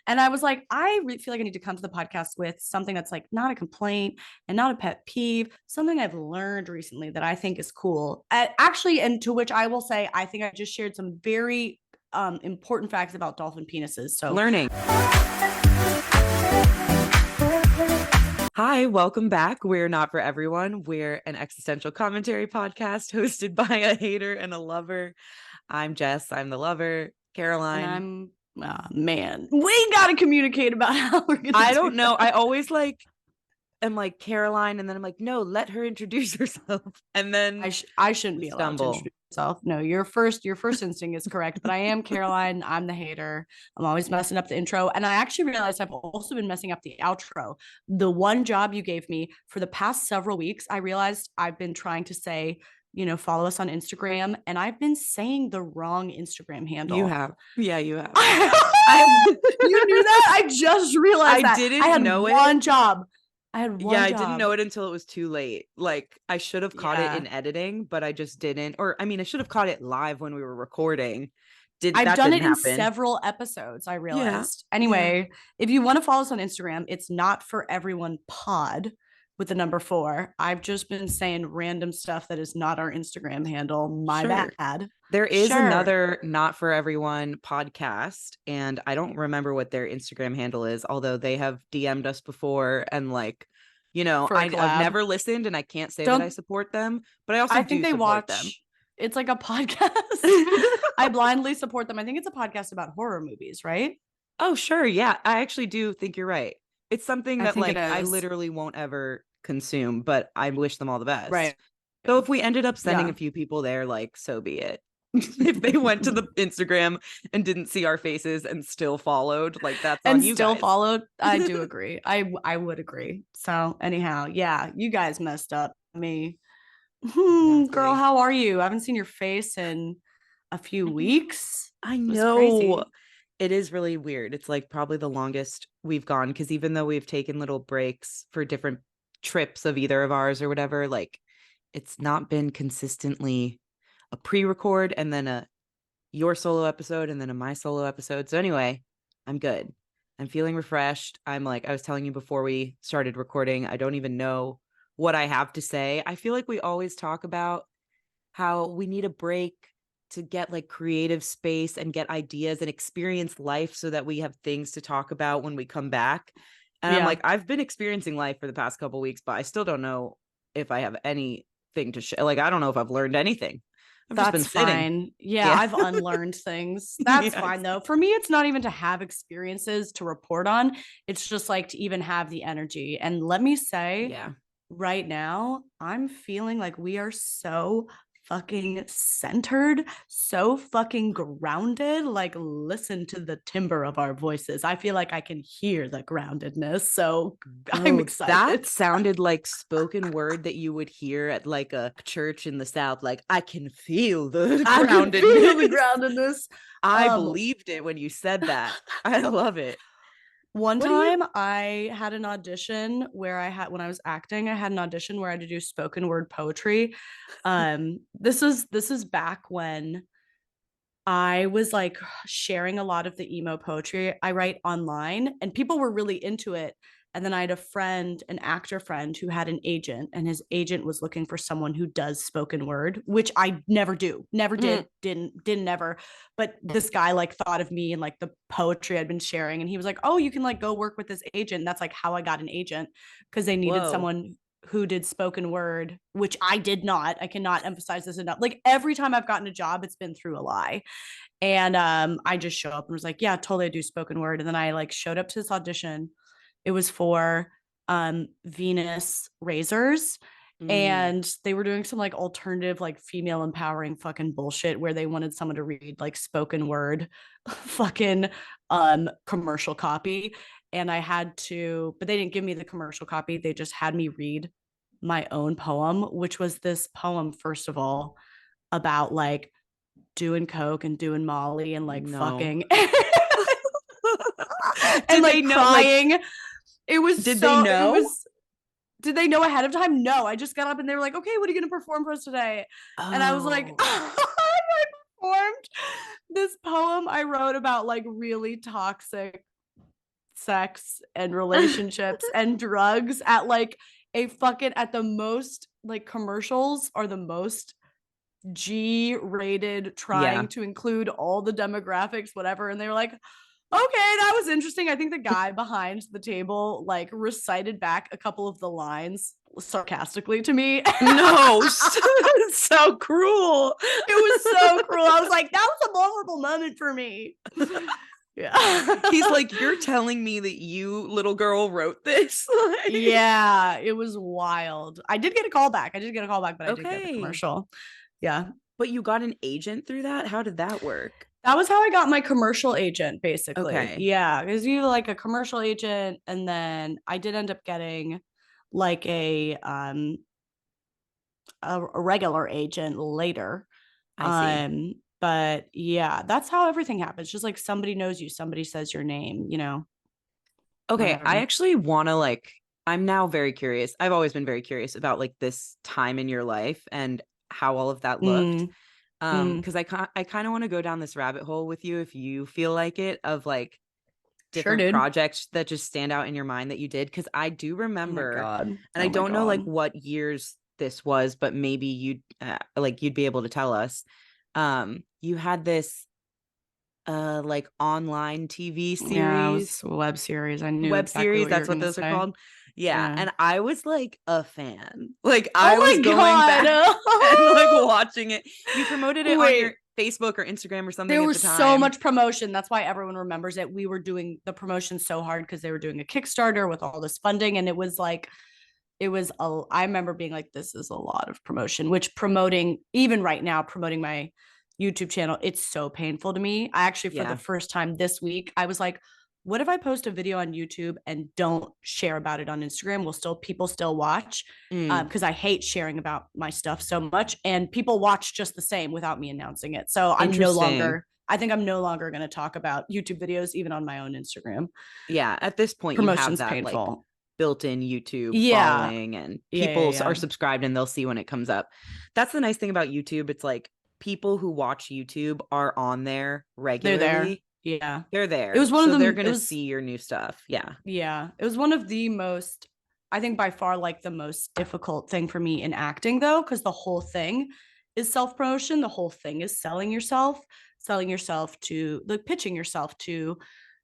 And I was like, I really feel like I need to come to the podcast with something that's like not a complaint and not a pet peeve, something I've learned recently that I think is cool. Actually, and to which I will say, I think I just shared some very important facts about dolphin penises. So learning. Hi, welcome back. We're Not For Everyone. We're an existential commentary podcast hosted by a hater and a lover. I'm Jess. I'm the lover. Caroline. And I'm, man, we got to communicate about how we're going to I don't know. I always am like Caroline, and then I'm like, no, let her introduce herself. And then I shouldn't be allowed to introduce myself. No, your first instinct is correct, but I am Caroline. I'm the hater. I'm always messing up the intro. And I actually realized I've also been messing up the outro. The one job you gave me for the past several weeks, I realized I've been trying to say, follow us on Instagram. And I've been saying the wrong Instagram handle. You have. Yeah, you have. You knew that? I just realized that. Didn't I had know one job. I had one job. I didn't know it until it was too late. Like, I should have caught it in editing, but I just didn't. Or, I mean, I should have caught it live when we were recording. I've done it in several episodes, I realized. Yeah. Anyway, if you want to follow us on Instagram, it's Not For Everyone Pod with the number 4. I've just been saying random stuff that is not our Instagram handle. My bad. There is another Not For Everyone podcast, and I don't remember what their Instagram handle is, although they have DM'd us before, and I've never listened, and I can't say that I support them, but I think they support them. It's like a podcast. I blindly support them. I think it's a podcast about horror movies, right? Oh, sure. Yeah, I actually do think you're right. It's something that I literally won't ever consume, but I wish them all the best. Right. So if we ended up sending a few people there, so be it. If they went to the Instagram and didn't see our faces and still followed, that's on you still guys. Followed. I do agree. I would agree. So anyhow, yeah, you guys messed up me. Exactly. Girl, how are you? I haven't seen your face in a few weeks. I know. It is really weird. It's probably the longest we've gone, because even though we've taken little breaks for different trips of either of ours or whatever, it's not been consistently a pre-record and then your solo episode and then a my solo episode. So anyway, I'm good. I'm feeling refreshed. I was telling you before we started recording, I don't even know what I have to say. I feel like we always talk about how we need a break to get creative space and get ideas and experience life so that we have things to talk about when we come back. And I'm I've been experiencing life for the past couple weeks, but I still don't know if I have anything to share. I don't know if I've learned anything. That's fine. Yeah, I've unlearned things. That's fine though. For me, it's not even to have experiences to report on. It's just to even have the energy. And let me say, right now, I'm feeling like we are so fucking centered, so fucking grounded. Listen to the timbre of our voices. I feel like I can hear the groundedness. So I'm excited. That sounded like spoken word that you would hear at a church in the South. I can feel the groundedness. I believed it when you said that. I love it. One time I had an audition when I was acting, I had an audition where I had to do spoken word poetry. This is back when I was sharing a lot of the emo poetry I write online, and people were really into it. And then I had an actor friend who had an agent, and his agent was looking for someone who does spoken word, which I never do, never did, didn't ever. But this guy thought of me and the poetry I'd been sharing, and he was like, oh, you can go work with this agent. And that's how I got an agent, because they needed someone who did spoken word, which I did not. I cannot emphasize this enough. Every time I've gotten a job, it's been through a lie. And I just show up and was like, yeah, totally, I do spoken word. And then I showed up to this audition. It was for Venus Razors, and they were doing some alternative female empowering fucking bullshit where they wanted someone to read spoken word fucking commercial copy. And I had to, but they didn't give me the commercial copy. They just had me read my own poem, which was this poem, first of all, about doing coke and doing Molly and fucking and crying. It was did they know? Did they know ahead of time? No, I just got up and they were like, okay, what are you going to perform for us today? And I was like, I performed this poem I wrote about really toxic sex and relationships and drugs at like at the most, like, commercials are the most G-rated, Yeah. trying to include all the demographics, whatever. And they were like, okay, that was interesting. I think the guy behind the table like recited back a couple of the lines sarcastically to me. No, so cruel. It was so cruel. I was like, that was a vulnerable moment for me. Yeah. He's like, you're telling me that you, little girl, wrote this? Yeah, it was wild. I did get a call back, but I did get the commercial. Yeah. But you got an agent through that? How did that work? That was how I got my commercial agent, basically. Okay. Yeah, because you like a commercial agent, and then I did end up getting like a regular agent later. I see. But yeah, that's how everything happens. Just like somebody knows you, somebody says your name, Okay, I whatever. actually want to like I'm now very curious. I've always been very curious about like this time in your life and how all of that looked. Mm, mm. Because I kind of want to go down this rabbit hole with you if you feel like it, of like Sure, different dude. projects that just stand out in your mind that you did. Because I do Oh my remember, god. and I Oh my don't know like god. what years this was, but maybe you'd be able to tell us. You had this like online TV Yeah, it was series, a web series. I knew web exactly series, what you were that's what gonna those are say. called. Yeah, Yeah. and I was like a fan. Like Oh I was my going back and like god. watching it. You promoted it on your Wait, Facebook or Instagram or something there at was the so time. much promotion. That's why everyone remembers it. We were doing the promotion so hard because they were doing a Kickstarter with all this funding. And it was like, I remember being like, this is a lot of promotion, which promoting, even right now, promoting my YouTube channel, it's so painful to me. I actually, for the Yeah. first time this week, I was like, what if I post a video on YouTube and don't share about it on Instagram? Will still people still watch? Mm, Because I hate sharing about my stuff so much, and people watch just the same without me announcing it. So interesting. I think I'm no longer going to talk about YouTube videos even on my own Instagram. Yeah, at this point you have Promotion's that like painful. built-in YouTube Yeah, following and yeah, people are yeah. subscribed and they'll see when it comes up. That's the nice thing about YouTube. It's like people who watch YouTube are on there They're there. regularly. Yeah. They're It there. was one of So they're them. going It to was, see your new stuff. Yeah. yeah. It was one of the most, I think by far, like the most difficult thing for me in acting, though, because the whole thing is self promotion. The whole thing is selling yourself to, like, pitching yourself to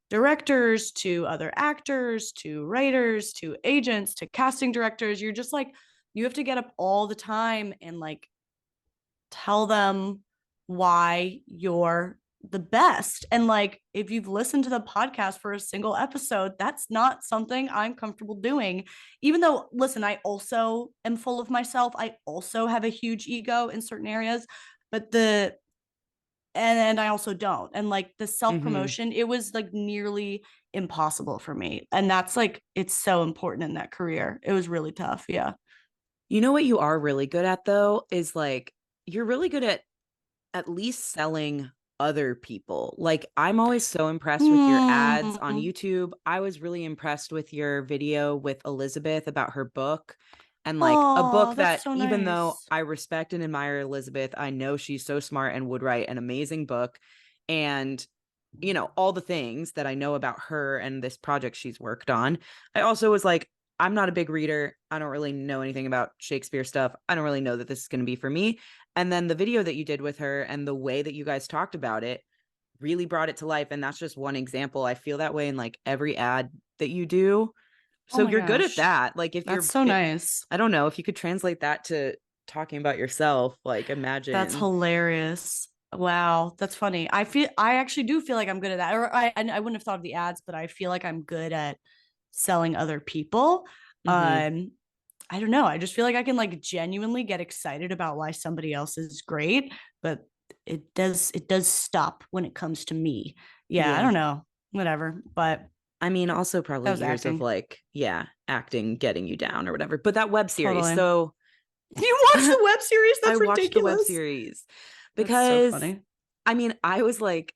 directors, to other actors, to writers, to agents, to casting directors. You're just like, you have to get up all the time and like tell them why you're the best. And like, if you've listened to the podcast for a single episode, that's not something I'm comfortable doing. Even though, listen, I also am full of myself. I also have a huge ego in certain areas, but and I also don't. And like the self Mm-hmm. promotion, it was like nearly impossible for me. And that's like, it's so important in that career. It was really tough. Yeah. You know what you are really good at though is like you're really good at least selling other people. Like I'm always so impressed with your ads on Mm. YouTube. I was really impressed with your video with Elizabeth about her book, and like a Oh, book that's that so even though nice. I respect and admire Elizabeth, I know she's so smart and would write an amazing book. And all the things that I know about her and this project she's worked on. I also was like, I'm not a big reader. I don't really know anything about Shakespeare stuff. I don't really know that this is going to be for me. And then the video that you did with her and the way that you guys talked about it really brought it to life. And that's just one example. I feel that way in like every ad that you do. Oh So my you're good at gosh. that. Like if That's you're, so nice. I don't know if you could translate that to talking about yourself, like That's imagine. hilarious. Wow, that's funny. I actually do feel like I'm good at that. Or I wouldn't have thought of the ads, but I feel like I'm good at selling other people. Mm-hmm. I don't know. I just feel like I can like genuinely get excited about why somebody else is great, but it does stop when it comes to me. Yeah, I Yeah. don't know. Whatever. But I mean, also that probably was years of acting. like, yeah, acting getting you down or whatever. But that web series. Totally. So You watched the web series? I That's watched the web ridiculous. series That's so because funny. I mean, I was like,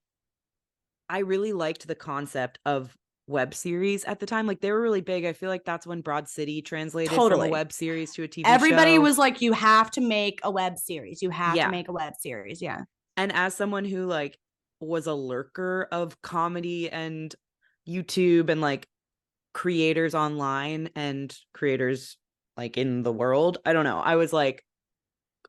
I really liked the concept of web series at the time. Like they were really big. I feel like that's when Broad City translated from a Totally. web series to a TV Everybody show. was like, you have to make a web series. You have to Yeah. make a web series. Yeah. And as someone who like was a lurker of comedy and YouTube and like creators online and creators like in the world. I don't know. I was like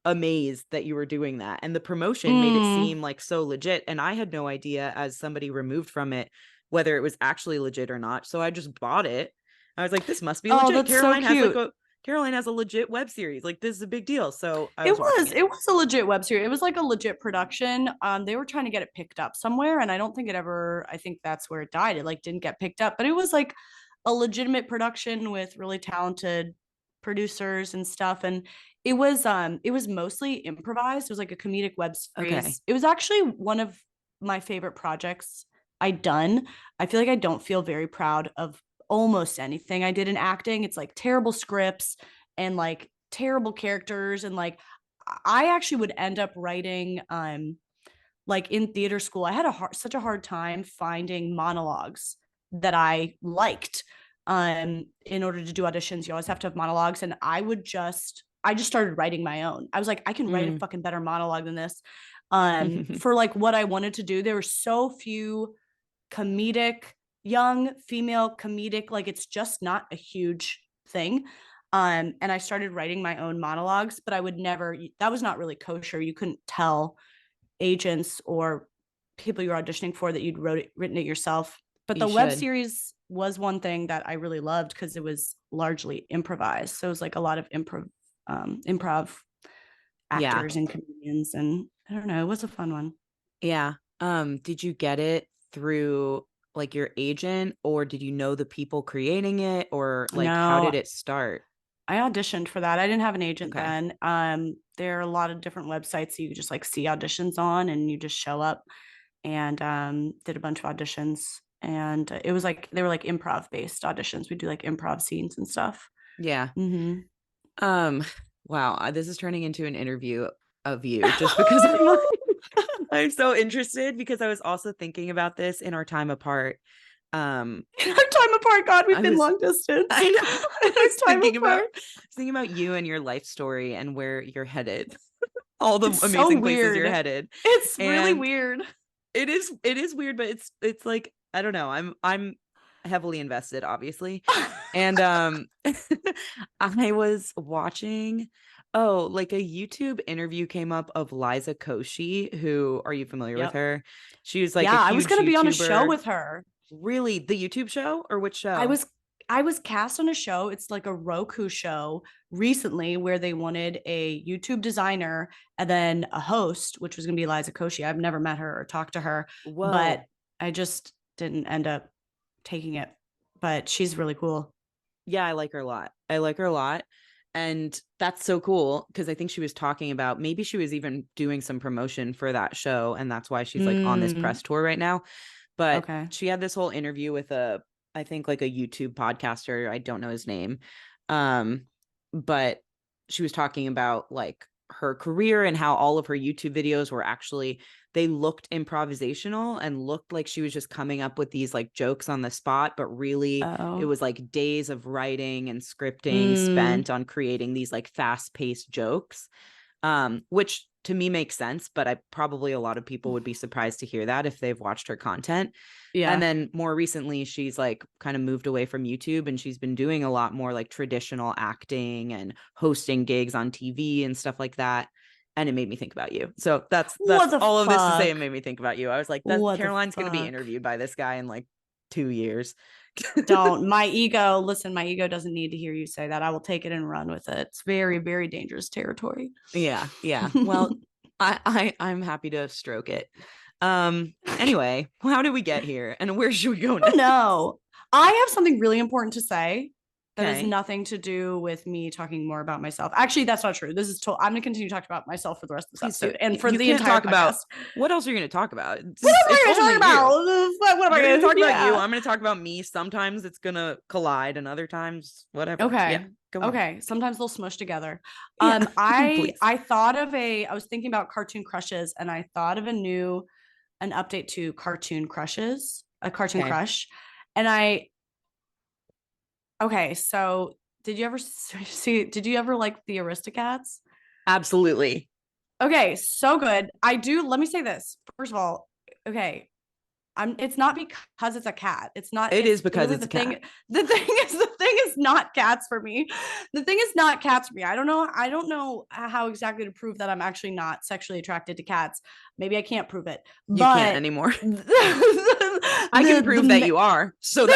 amazed that you were doing that. And the promotion made it Mm. seem like so legit. And I had no idea, as somebody removed from it, whether it was actually legit or not. So I just bought it. I was like, this must be Oh, legit. that's so cute. Caroline has a legit web series. Like, this is a big deal. So I It was watching was it. it was a legit web series. It was like a legit production. They were trying to get it picked up somewhere, and I don't think it ever. I think that's where it died. It like didn't get picked up, but it was like a legitimate production with really talented producers and stuff. And it was mostly improvised. It was like a comedic web Okay. series. It was actually one of my favorite projects I'd done. I feel like I don't feel very proud of almost anything I did in acting. It's like terrible scripts and like terrible characters, and like I actually would end up writing like in theater school. I had such a hard time finding monologues that I liked. In order to do auditions, you always have to have monologues, and I just started writing my own. I was like, I can write a Mm. fucking better monologue than this. For like what I wanted to do, there were so few comedic, young female comedic, like it's just not a huge thing. And I started writing my own monologues, but I would never, that was not really kosher. You couldn't tell agents or people you're auditioning for that written it yourself. But You the web should. series was one thing that I really loved because it was largely improvised. So it was like a lot of improv Yeah. actors and comedians, and I don't know, it was a fun one. Yeah. Did you get it through like your agent, or did you know the people creating it, or like how did No, it start? I auditioned for that. I didn't have an agent Okay. then. There are a lot of different websites you just like see auditions on, and you just show up, and did a bunch of auditions. And it was like they were like improv based auditions. We do like improv scenes and stuff. Yeah. Mm-hmm. Um, wow, this is turning into an interview of you just because I'm like, I'm so interested because I was also thinking about this in our time apart. Our time apart, God, we've I been was long distance. I know I was Our time apart. thinking about you and your life story and where you're headed. All the It's so amazing places you're weird. headed. It's really And weird. it is weird, but it's like I don't know. I'm heavily invested, obviously. And I was watching like a YouTube interview came up of Liza Koshy, who are you familiar with Yep. her? She was like a Yeah, I was huge gonna be on a show YouTuber. with her. Really? The YouTube show or which I show? was I was cast on a show. It's like a Roku show recently where they wanted a YouTube designer and then a host, which was going to be Liza Koshy. I've never met her or talked to her, but Whoa. I just didn't end up taking it. But she's really cool. Yeah, I like her a lot. I like her a lot. And that's so cool because I think she was talking about maybe she was even doing some promotion for that show. And that's why she's like on this Mm, press tour right now. But okay. she had this whole interview with I think like a YouTube podcaster. I don't know his name. But she was talking about like her career and how all of her YouTube videos were actually they looked improvisational and looked like she was just coming up with these like jokes on the spot, but really it Oh. was like days of writing and scripting Mm, spent on creating these like fast-paced jokes, which to me makes sense, but I probably a lot of people would be surprised to hear that if they've watched her content. And yeah. then more recently, she's like kind of moved away from YouTube and she's been doing a lot more like traditional acting and hosting gigs on TV and stuff like that. And it made me think about you. So that's What the all of this to say. It fuck? made me think about you. I was like, that What the Caroline's going to be fuck? interviewed by this guy in like 2 years. Don't. My ego, listen, my ego doesn't need to hear you say that. I will take it and run with it. It's very, very dangerous territory. Yeah, yeah. Well, I'm happy to stroke it. Anyway, how did we get here and where should we go Oh next? no. I have something really important to say that has Okay. nothing to do with me talking more about myself. Actually, that's not true. I'm going to continue to talk about myself for the rest of this Please do. episode and for You the can't entire talk podcast. about what else are you going to talk about? What else am It's I going to only talk you. about? What am I You're going going to to? talk about you. Yeah. I'm going to talk about me. Sometimes it's going to collide and other times whatever. Yeah. Okay. Go on. Okay. Sometimes they'll smush together. Yeah. I Please. I thought of I was thinking about cartoon crushes, and I thought of an update to cartoon crushes, a cartoon Okay. crush. And okay, so did you ever did you ever like the Aristocats? Absolutely. Okay, so good. Let me say this. First of all, okay, It's not because it's a cat. It's not. It It's is because literally it's the a cat. thing. The thing is not cats for me. The thing is not cats for me. I don't know. I don't know how exactly to prove that I'm actually not sexually attracted to cats. Maybe I can't prove it, You can't but anymore. I can prove that the you are. So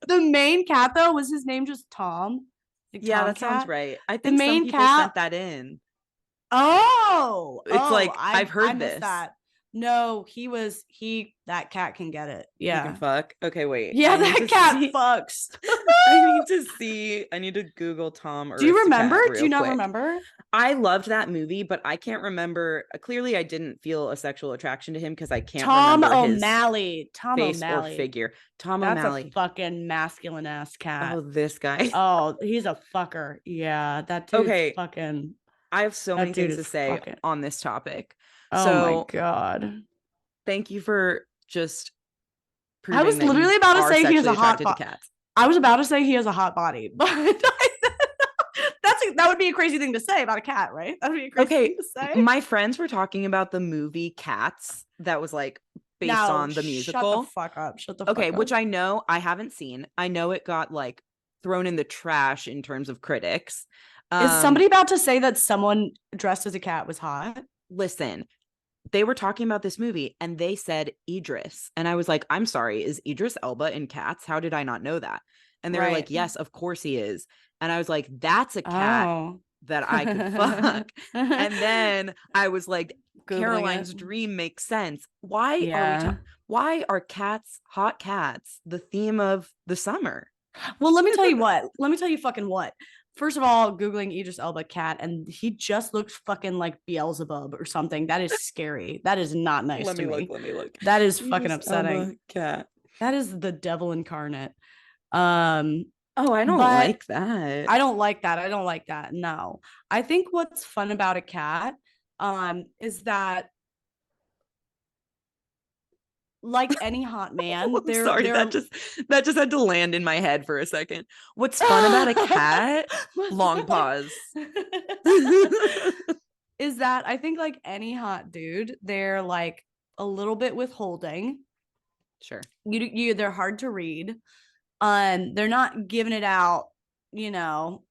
the main cat though, was his name just Tom? Like yeah, that sounds Tomcat. right. I The think some main people cat. sent that in. It's Oh, like I I've I heard missed this. that. No, he that cat can get it. He can Yeah. fuck. Okay, wait. Yeah, I need that to cat see. fucks. I need to Google Tom Do you remember? Aristocat Do you real not quick. remember? I loved that movie, but I can't remember. Clearly, I didn't feel a sexual attraction to him because I can't Tom remember his O'Malley. Tom face or O'Malley. figure. Tom That's a O'Malley. fucking masculine ass Oh, cat. this guy. Oh, he's a fucker. Yeah, that dude's Okay, fucking. I have so many That dude things to is say fucking. on this topic. Oh my So, god. thank you for just I proving was that you literally about to are say he has sexually a hot attracted to body. cats. I was about to say he has a hot body, but that would be a crazy thing to say about a cat, right? That would be a crazy Okay, thing to say. my friends were talking about the movie Cats that was like based No, on the shut the musical. fuck up. Shut the Okay, fuck up. which I know I haven't seen. I know it got like thrown in the trash in terms of critics. Is somebody about to say that someone dressed as a cat was hot? Listen, they were talking about this movie and they said Idris. And I was like, I'm sorry, is Idris Elba in Cats? How did I not know that? And they were like, Right. yes, of course he is. And I was like, that's a cat Oh. that I could fuck. And then I was like, Googling Caroline's it. dream makes sense. Why are we Yeah. why are cats, hot cats, the theme of the summer? Well, let me tell you what. Let me tell you fucking what. First of all, Googling Idris Elba cat, and he just looks fucking like Beelzebub or something. That is scary. That is not nice to me. Let me look. That is fucking Idris upsetting. Elba cat. That is the devil incarnate. Um, Oh, I don't but like that. I don't like that. I don't like that. No. I think what's fun about a cat is that like any hot man, I'm sorry, they're that just had to land in my head for a second. What's fun about a cat? Long pause. is that I think like any hot dude, they're like a little bit withholding. Sure. They're hard to read. They're not giving it out, you know,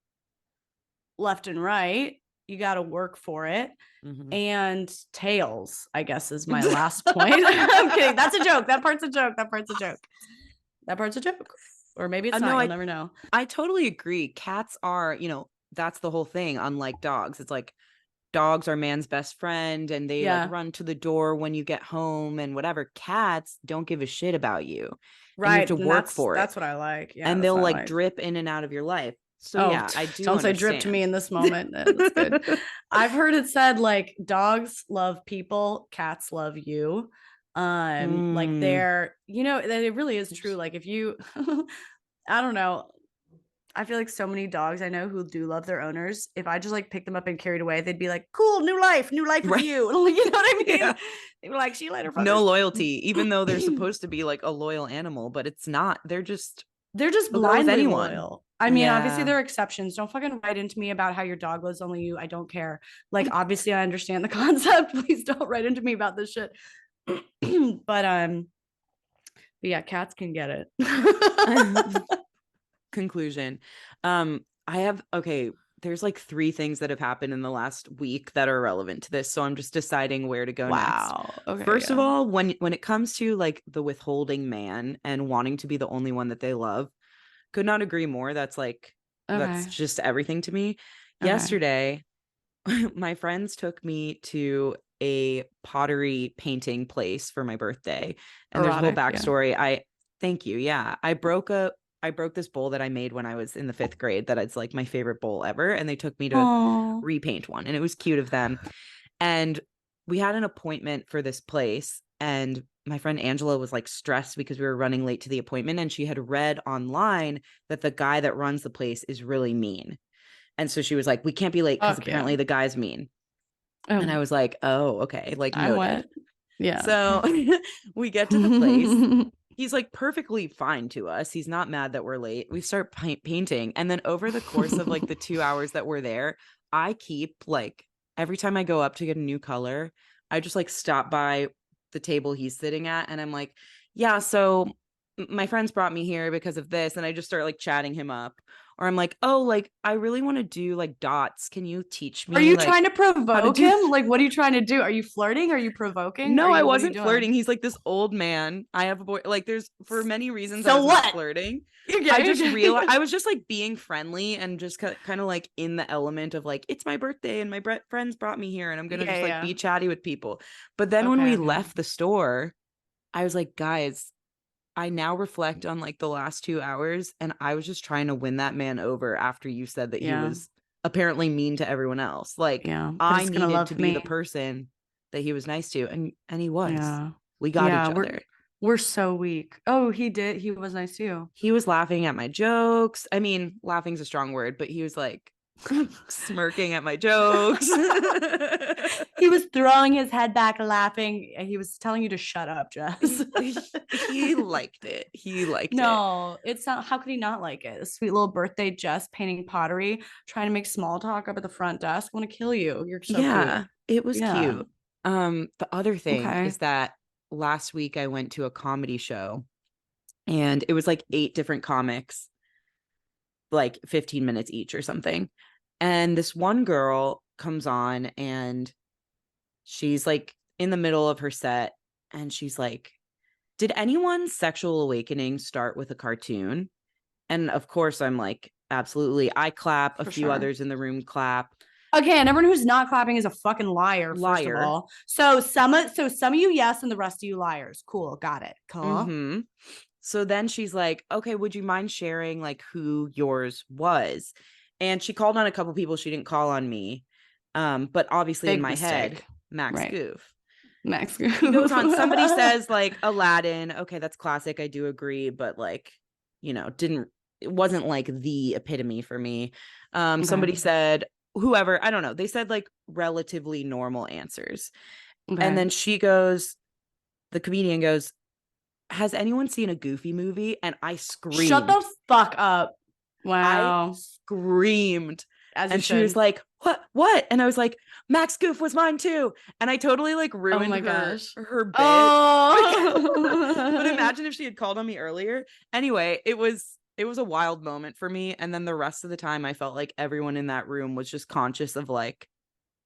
left and right. You got to work for it. Mm-hmm. And tails, I guess, is my last point. I'm kidding. That's a joke. That part's a joke. That part's a joke. That part's a joke. Or maybe it's not. No, You'll never know. I totally agree. Cats are, that's the whole thing. Unlike dogs, it's like dogs are man's best friend and they like run to the door when you get home and whatever. Cats don't give a shit about you. Right. And you have to work for it. That's what I like. Yeah. And they'll like drip in and out of your life. So yeah, I do. Don't say drip to me in this moment. That's good. I've heard it said like dogs love people, cats love you. Like they're, it really is true. Like if you, I don't know. I feel like so many dogs I know who do love their owners. If I just like pick them up and carried away, they'd be like, "Cool, new life with right. you." Like, you know what I mean? Yeah. They'd be like, "See you later." Fuckers. No loyalty, even though they're supposed to be like a loyal animal, but it's not. They're just blindly loyal. I mean, obviously there are exceptions. Don't fucking write into me about how your dog loves only you. I don't care. Like, obviously I understand the concept. Please don't write into me about this shit. But yeah, cats can get it. Conclusion. There's like 3 things that have happened in the last week that are relevant to this, so I'm just deciding where to go next. Okay, first of all, when it comes to like the withholding man and wanting to be the only one that they love, could not agree more. That's like that's just everything to me. Yesterday my friends took me to a pottery painting place for my birthday, and there's a whole backstory. Thank you. Yeah, I broke this bowl that I made when I was in the 5th grade. That it's like my favorite bowl ever. And they took me to repaint one, and it was cute of them. And we had an appointment for this place, and my friend Angela was like stressed because we were running late to the appointment, and she had read online that the guy that runs the place is really mean. And so she was like, we can't be late because apparently the guy's mean. And I was like, oh, okay. Like, noted. Yeah. So we get to the place. He's like perfectly fine to us. He's not mad that we're late. We start painting. And then over the course of like the 2 hours that we're there, I keep like, every time I go up to get a new color, I just like stop by the table he's sitting at, and I'm like, yeah, so my friends brought me here because of this, and I just start like chatting him up. Or I'm like, oh, like I really want to do like dots. Can you teach Are me you like trying to how to provoke do him? Like, what are you trying to do? Are you flirting? Are you provoking? No, I What are you wasn't doing? flirting. He's like this old man. I have a boy. Like, there's for many reasons I So was not what? flirting. I Okay, just okay. realized I was just like being friendly and just kind of like in the element of like, it's my birthday and my friends brought me here and I'm going to Yeah, just like yeah. be chatty with people. But then when Okay, we okay. left the store, I was like, guys, I now reflect on like the last 2 hours, and I was just trying to win that man over after you said that he Yeah, was apparently mean to everyone else. Like, yeah. But I it's gonna needed to love be the me. person that he was nice to, and he was. Yeah. We got Yeah, each other. we're so weak. Oh, he did. He was nice too. He was laughing at my jokes. I mean, laughing's a strong word, but he was like smirking at my jokes. He was throwing his head back, laughing, and he was telling you to shut up, Jess. he liked it. He liked it. No, it's not. How could he not like it? A sweet little birthday Jess painting pottery, trying to make small talk up at the front desk. I want to kill you. You're so cute. Yeah, it was Yeah. cute. The other thing Okay. is that last week I went to a comedy show, and it was like 8 different comics, like 15 minutes each or something. And this one girl comes on, and she's like in the middle of her set, and she's like, did anyone's sexual awakening start with a cartoon? And of course I'm like, absolutely. I clap, a For few sure. others in the room clap. Again, everyone who's not clapping is a fucking liar, first of Liar. all. So some of you yes, and the rest of you liars. Cool, got it. Cool. Mm-hmm. So then she's like, okay, would you mind sharing like who yours was? And she called on a couple people. She didn't call on me. But obviously in Big my head, mistake. Max Right. Goof. Max. She goes on, somebody says like Aladdin. Okay, that's classic. I do agree, but like, it wasn't like the epitome for me. Okay. Somebody said whoever, I don't know. They said like relatively normal answers. And Okay. then the comedian goes, has anyone seen a Goofy movie? And I Shut the screamed. fuck up. I Wow. screamed. As you And she was should. like, what? And I was like, Max Goof was mine too. And I totally like Oh ruined my her gosh. her bit. But Oh. imagine if she had called on me earlier. Anyway, it was a wild moment for me. And then the rest of the time I felt like everyone in that room was just conscious of like,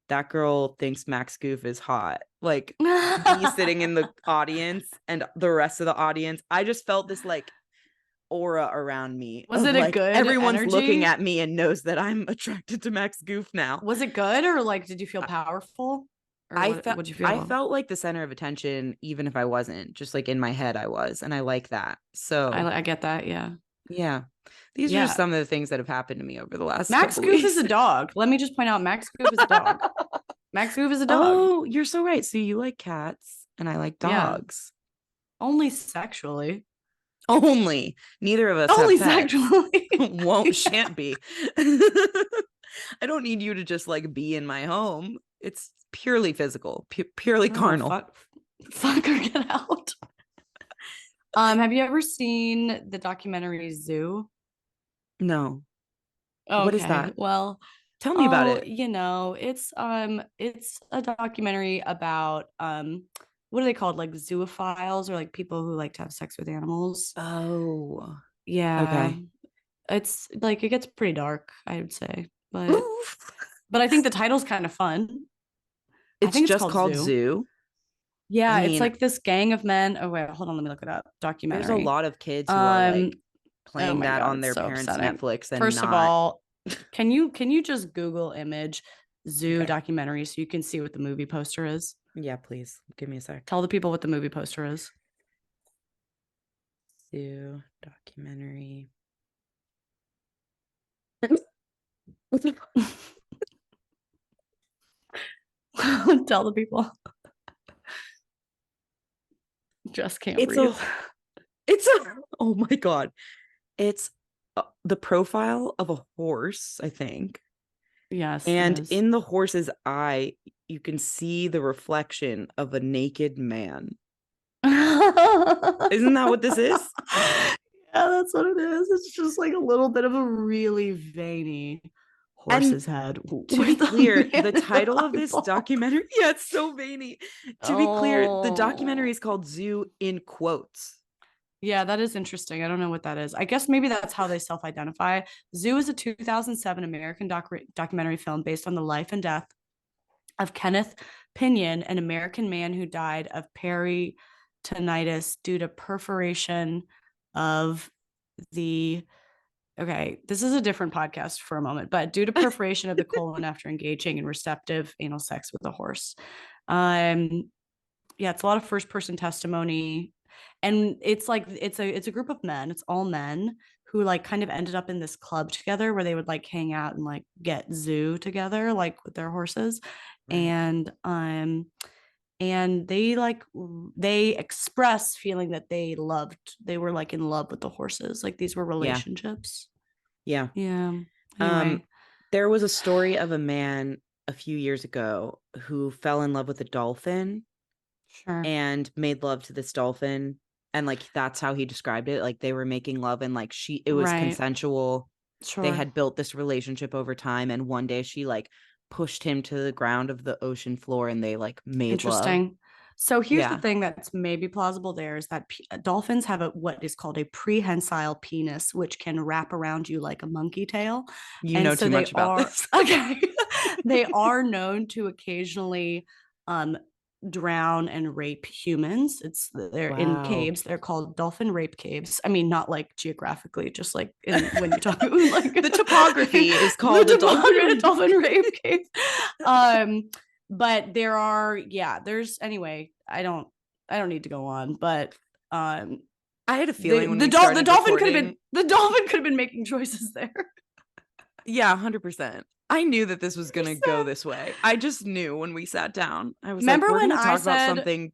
that girl thinks Max Goof is hot. Like me sitting in the audience and the rest of the audience, I just felt this like aura around me Was of it a like good everyone's looking energy? at me and knows that I'm attracted to Max Goof now. Was it good, or like did you feel powerful? Or I what felt would you I feel? felt like the center of attention, even if I wasn't. Just like in my head, I was, and I like that. So I get that, yeah. yeah, these are just Yeah. some of the things that have happened to me over the last Max couple Goof is weeks. a dog. Let me just point out Max Goof is a dog. Max Goof is a dog. Oh, you're so right. So you like cats, and I like Yeah. dogs. Only sexually. Only. Neither of us have Only pets. sexually. Shan't be. I don't need you to just like be in my home. It's purely physical, purely Oh, carnal. fuck or get out. Have you ever seen the documentary Zoo? No. What is Okay. that? Well, Tell me about it. it's a documentary about what are they called? Like zoophiles, or like people who like to have sex with animals. Oh, Yeah. okay. It's like it gets pretty dark, I would say. But I think the title's kind of fun. I It's think it's just called called Zoo. Zoo. I Yeah, it's mean, like this gang of men. Oh wait, hold on, let me look it up. there's a Documentary. lot of kids who are Um, like oh playing my that God, on it's their so parents' upsetting. Netflix and First of not. all, can you just Google image Zoo Okay. documentary so you can see what the movie poster is? Yeah, please give me a sec. Tell the people what the movie poster is. Zoo documentary. Tell the people. Just can't It's breathe. oh my God. It's the profile of a horse, I think. Yes, it And is. in the horse's eye, you can see the reflection of a naked man. Isn't that what this is? Yeah, that's what it is. It's just like a little bit of a really veiny horse's head. To be clear, the title of this documentary, yeah, it's so veiny. To be clear, the documentary is called Zoo in quotes. Yeah, that is interesting. I don't know what that is. I guess maybe that's how they self-identify. Zoo is a 2007 American documentary film based on the life and death of Kenneth Pinion, an American man who died of peritonitis due to perforation of the okay, this is a different podcast for a moment, but due to perforation of the colon after engaging in receptive anal sex with a horse. Yeah, it's a lot of first person testimony, and it's like it's a group of men, it's all men who like kind of ended up in this club together where they would like hang out and like get zoo together like with their horses. Right. And they like they express feeling that they were like in love with the horses, like these were Yeah. relationships. Yeah. Yeah. Anyway. There was a story of a man a few years ago who fell in love with a dolphin Sure. and made love to this dolphin. And like that's how he described it. Like they were making love and like it was Right. consensual. Sure. They had built this relationship over time. And one day she like pushed him to the ground of the ocean floor and they like made Interesting. love. So here's the Yeah. thing that's maybe plausible there is that dolphins have what is called a prehensile penis, which can wrap around you like a monkey tail. You And know so too they much about are this. okay. They are known to occasionally drown and rape humans. They're in Wow. caves. They're called dolphin rape caves. I mean, not like geographically, just like when you talk like The topography is called the a dolphin rape cave. But there's anyway, I don't need to go on, but I had a feeling the dolphin could have been making choices there. Yeah, 100%. I knew that this was gonna go this way. I just knew when we sat down. I was remember like, we're when gonna I talk about said something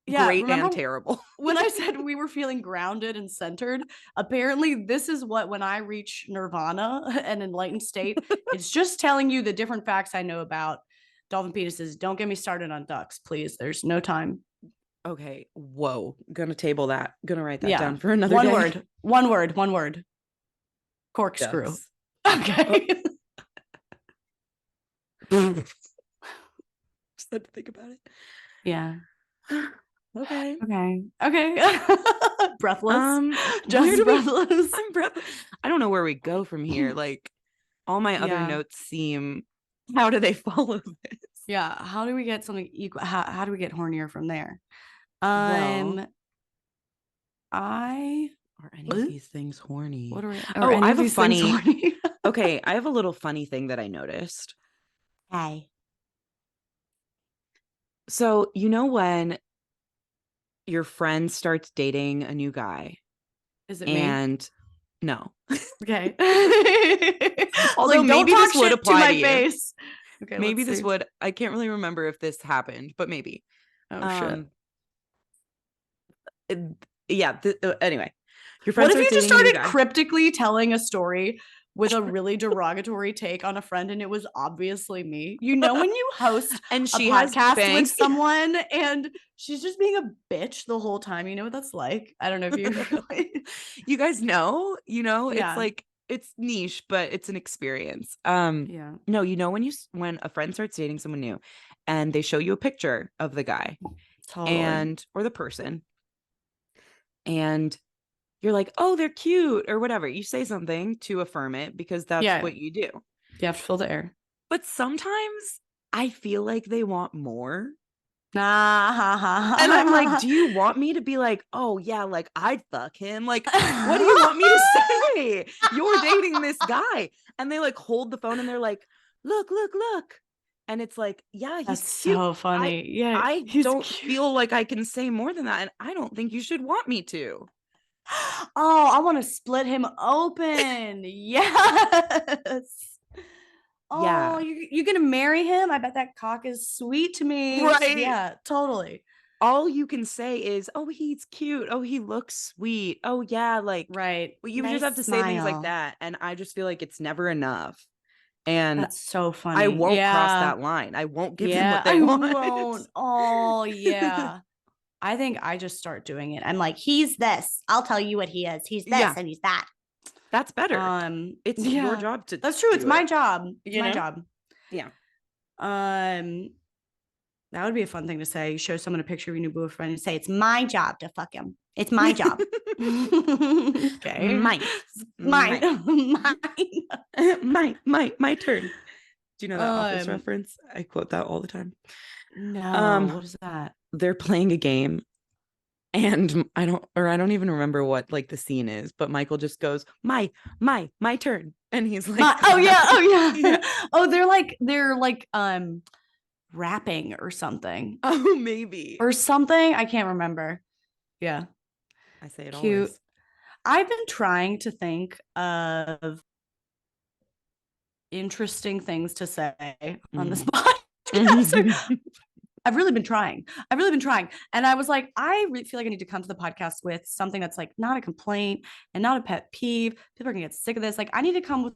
great and terrible. When I said we were feeling grounded and centered, apparently this is what when I reach nirvana, an enlightened state, it's just telling you the different facts I know about dolphin penises. Don't get me started on ducks, please. There's no time. Okay. Whoa. Gonna table that. Gonna write that Yeah. down for another One day. word. One word. One word. Corkscrew. Ducks. Okay. Just had to think about it. Yeah. Okay. Okay. Breathless. Just breathless. I'm breathless. I don't know where we go from here. Like all my other notes seem. How do they follow this? Yeah. How do we get something equal? How do we get hornier from there? Well, are any of these things horny? What are we? I have a funny. Okay, I have a little funny thing that I noticed. Hi. So you know when your friend starts dating a new guy, is it and me? No. Okay. Although like, maybe this would apply to my face. Okay. Maybe this would. I can't really remember if this happened, but maybe. Oh shit. Anyway, your friend. What if you just started cryptically telling a story with a really derogatory take on a friend, and it was obviously me? You know, when you host and she a podcast with someone and she's just being a bitch the whole time. You know what that's like? I don't know if you really... You guys know, it's like it's niche, but it's an experience. Yeah. No, when a friend starts dating someone new and they show you a picture of the guy or the person, and you're like, oh, they're cute or whatever. You say something to affirm it because that's what you do. You have to fill the air. But sometimes I feel like they want more. And I'm like, do you want me to be like, oh yeah, like I'd fuck him? Like, what do you want me to say? You're dating this guy. And they like hold the phone and they're like, look. And it's like, yeah, he's so funny. I don't feel like I can say more than that. And I don't think you should want me to. Oh, I want to split him open. Yes. Oh, yeah. You're gonna marry him? I bet that cock is sweet to me. Right. Yeah, totally. All you can say is, oh, he's cute. Oh, he looks sweet. Oh, yeah, like right. But you just have to say things like that. And I just feel like it's never enough. And that's so funny. I won't cross that line. I won't give them what they want. Won't. Oh, yeah. I think I just start doing it. I'm like, he's this. I'll tell you what he is. He's this and he's that. That's better. It's your Yeah, job to that's true. It's do my it, job. It's you my know? job. Yeah. Um, that would be a fun thing to say. You show someone a picture of your new boyfriend and say, "It's my job to fuck him. It's my job." Okay, Mine. mine, Mine. mine. My turn. Do you know that Office Um, reference? I quote that all the time. no, Um, what is that? they're playing a game and I don't even remember what like the scene is, but Michael just goes, my turn. And he's like My, oh yeah, clapping. oh Yeah. yeah. Oh, they're like rapping or something. Oh, maybe. Or something. I can't remember. Yeah. I say it Cute. always. I've been trying to think of interesting things to say on this Mm. podcast. I've really been trying. I've really been trying. And I was like, I really feel like I need to come to the podcast with something that's like not a complaint and not a pet peeve. People are going to get sick of this. Like, I need to come with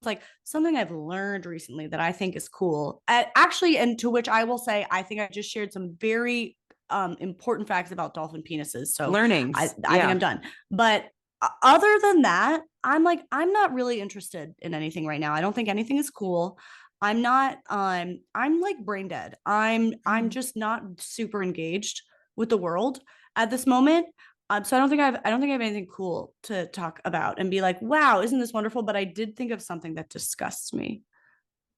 like something I've learned recently that I think is cool. Actually, and to which I will say, I think I just shared some very important facts about dolphin penises. So Learnings. I think Yeah. I'm done. But other than that, I'm like, I'm not really interested in anything right now. I don't think anything is cool. I'm not I'm like brain dead. I'm just not super engaged with the world at this moment. So I don't think I have anything cool to talk about and be like, wow, isn't this wonderful? But I did think of something that disgusts me.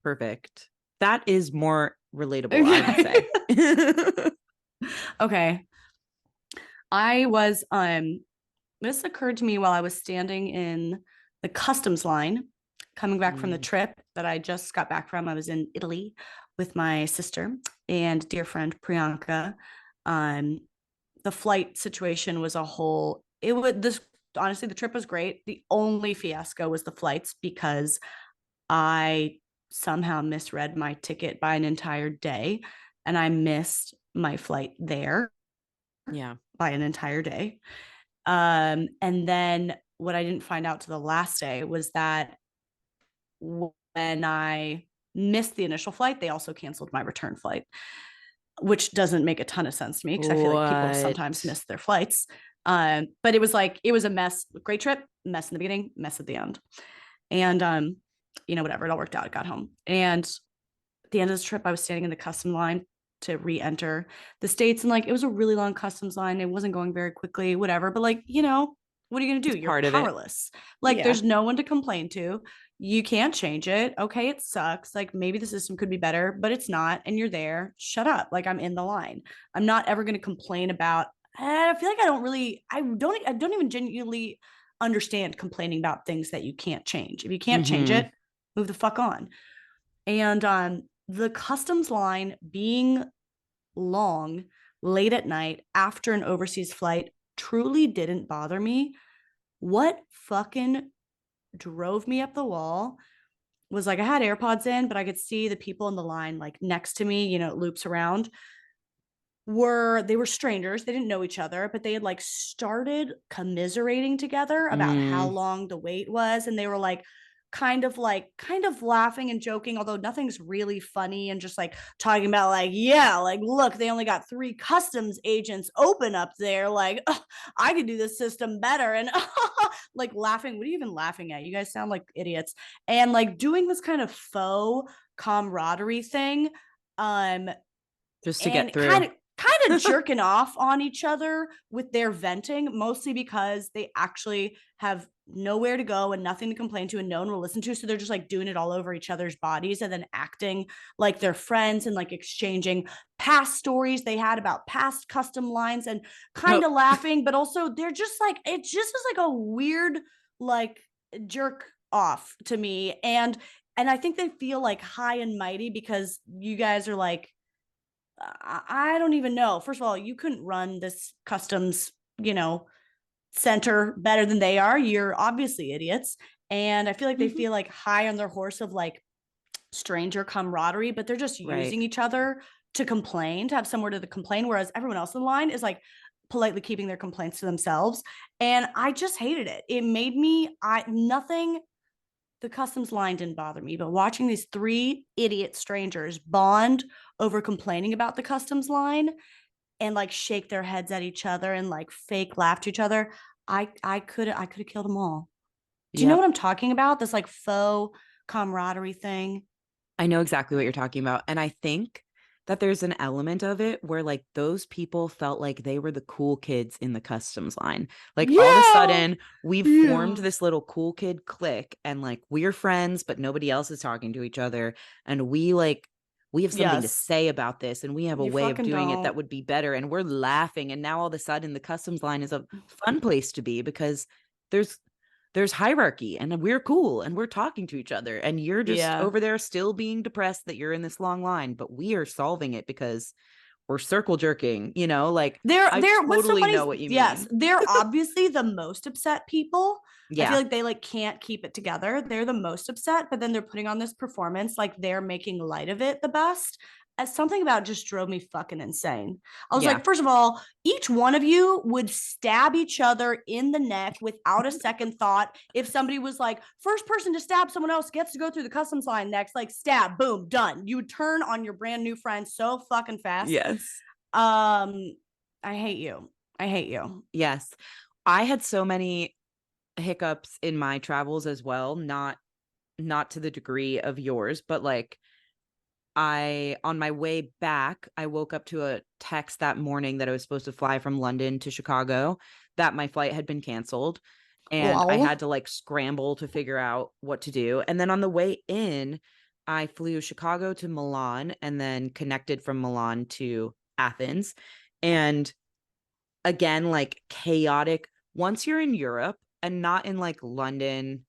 Perfect. That is more relatable, I would Okay. say. Okay. I was this occurred to me while I was standing in the customs line coming back from the Mm. trip that I just got back from. I was in Italy with my sister and dear friend Priyanka. Um, the flight situation was a whole it was this honestly the trip was great. The only fiasco was the flights because I somehow misread my ticket by an entire day and I missed my flight there Yeah. by an entire day. And then what I didn't find out to the last day was that when I missed the initial flight, they also canceled my return flight, which doesn't make a ton of sense to me because I feel like people sometimes What? miss their flights. But it was like it was a mess. Great trip, mess in the beginning, mess at the end, and whatever. It all worked out. I got home, and at the end of this trip, I was standing in the custom line to re-enter the states, and like it was a really long customs line. It wasn't going very quickly, whatever. But like what are you gonna do? It's You're part of it. powerless. Like Yeah. there's no one to complain to. You can't change it. Okay, it sucks. Like maybe the system could be better, but it's not. And you're there. Shut up. Like I'm in the line. I'm not ever gonna complain about. I feel like I don't even genuinely understand complaining about things that you can't change. If you can't change Mm-hmm. it, move the fuck on. And the customs line being long, late at night after an overseas flight truly didn't bother me. What fucking drove me up the wall was like I had AirPods in, but I could see the people in the line like next to me, it loops around. They were strangers. They didn't know each other, but they had like started commiserating together about how Mm. long the wait was. And they were kind of laughing and joking, although nothing's really funny, and just like talking about like, yeah, like look, they only got 3 customs agents open up there. Like, oh, I could do this system better. And like laughing. What are you even laughing at? You guys sound like idiots. And like doing this kind of faux camaraderie thing. Um, Just to get and through. kind of jerking off on each other with their venting, mostly because they actually have nowhere to go and nothing to complain to and no one will listen to. So they're just like doing it all over each other's bodies and then acting like they're friends and like exchanging past stories they had about past custom lines and kind Oh, of laughing, but also they're just like, it just is like a weird, like jerk off to me. And I think they feel like high and mighty because you guys are like, I don't even know. First of all, you couldn't run this customs, center better than they are. You're obviously idiots. And I feel like they feel like high on their horse of like stranger camaraderie, but they're just right. using each other to complain, to have somewhere to complain, whereas everyone else in the line is like politely keeping their complaints to themselves. And I just hated it. It made me I nothing the customs line didn't bother me, but watching these 3 idiot strangers bond over complaining about the customs line and like shake their heads at each other and like fake laugh to each other, I could have killed them all. Do you know Yep. what I'm talking about? This like faux camaraderie thing. I know exactly what you're talking about. And I think that there's an element of it where like those people felt like they were the cool kids in the customs line. Like all of a Yeah. sudden, we've formed Yeah. this little cool kid clique and like we're friends, but nobody else is talking to each other. And we have something to Yes. say about this and we have a You way of fucking doing it that don't. would be better. And we're laughing. And now all of a sudden, the customs line is a fun place to be because there's there's hierarchy and we're cool and we're talking to each other and you're just Yeah. over there still being depressed that you're in this long line, but we are solving it because we're circle jerking, like I What's so totally funny know is, what you yes, mean. they're obviously the most upset people. I feel Yeah. like they like can't keep it together. They're the most upset, but then they're putting on this performance like they're making light of it the best. As something about it just drove me fucking insane. I was Yeah. like, first of all, each one of you would stab each other in the neck without a second thought. If somebody was like, first person to stab someone else gets to go through the customs line next, like stab, boom, done. You would turn on your brand new friend so fucking fast. Yes. Um, I hate you. I hate you. Yes. I had so many hiccups in my travels as well, not to the degree of yours, but like on my way back, I woke up to a text that morning that I was supposed to fly from London to Chicago, that my flight had been canceled. And I Lol. had to like scramble to figure out what to do. And then on the way in, I flew Chicago to Milan and then connected from Milan to Athens. And again, like chaotic. Once you're in Europe and not in like London,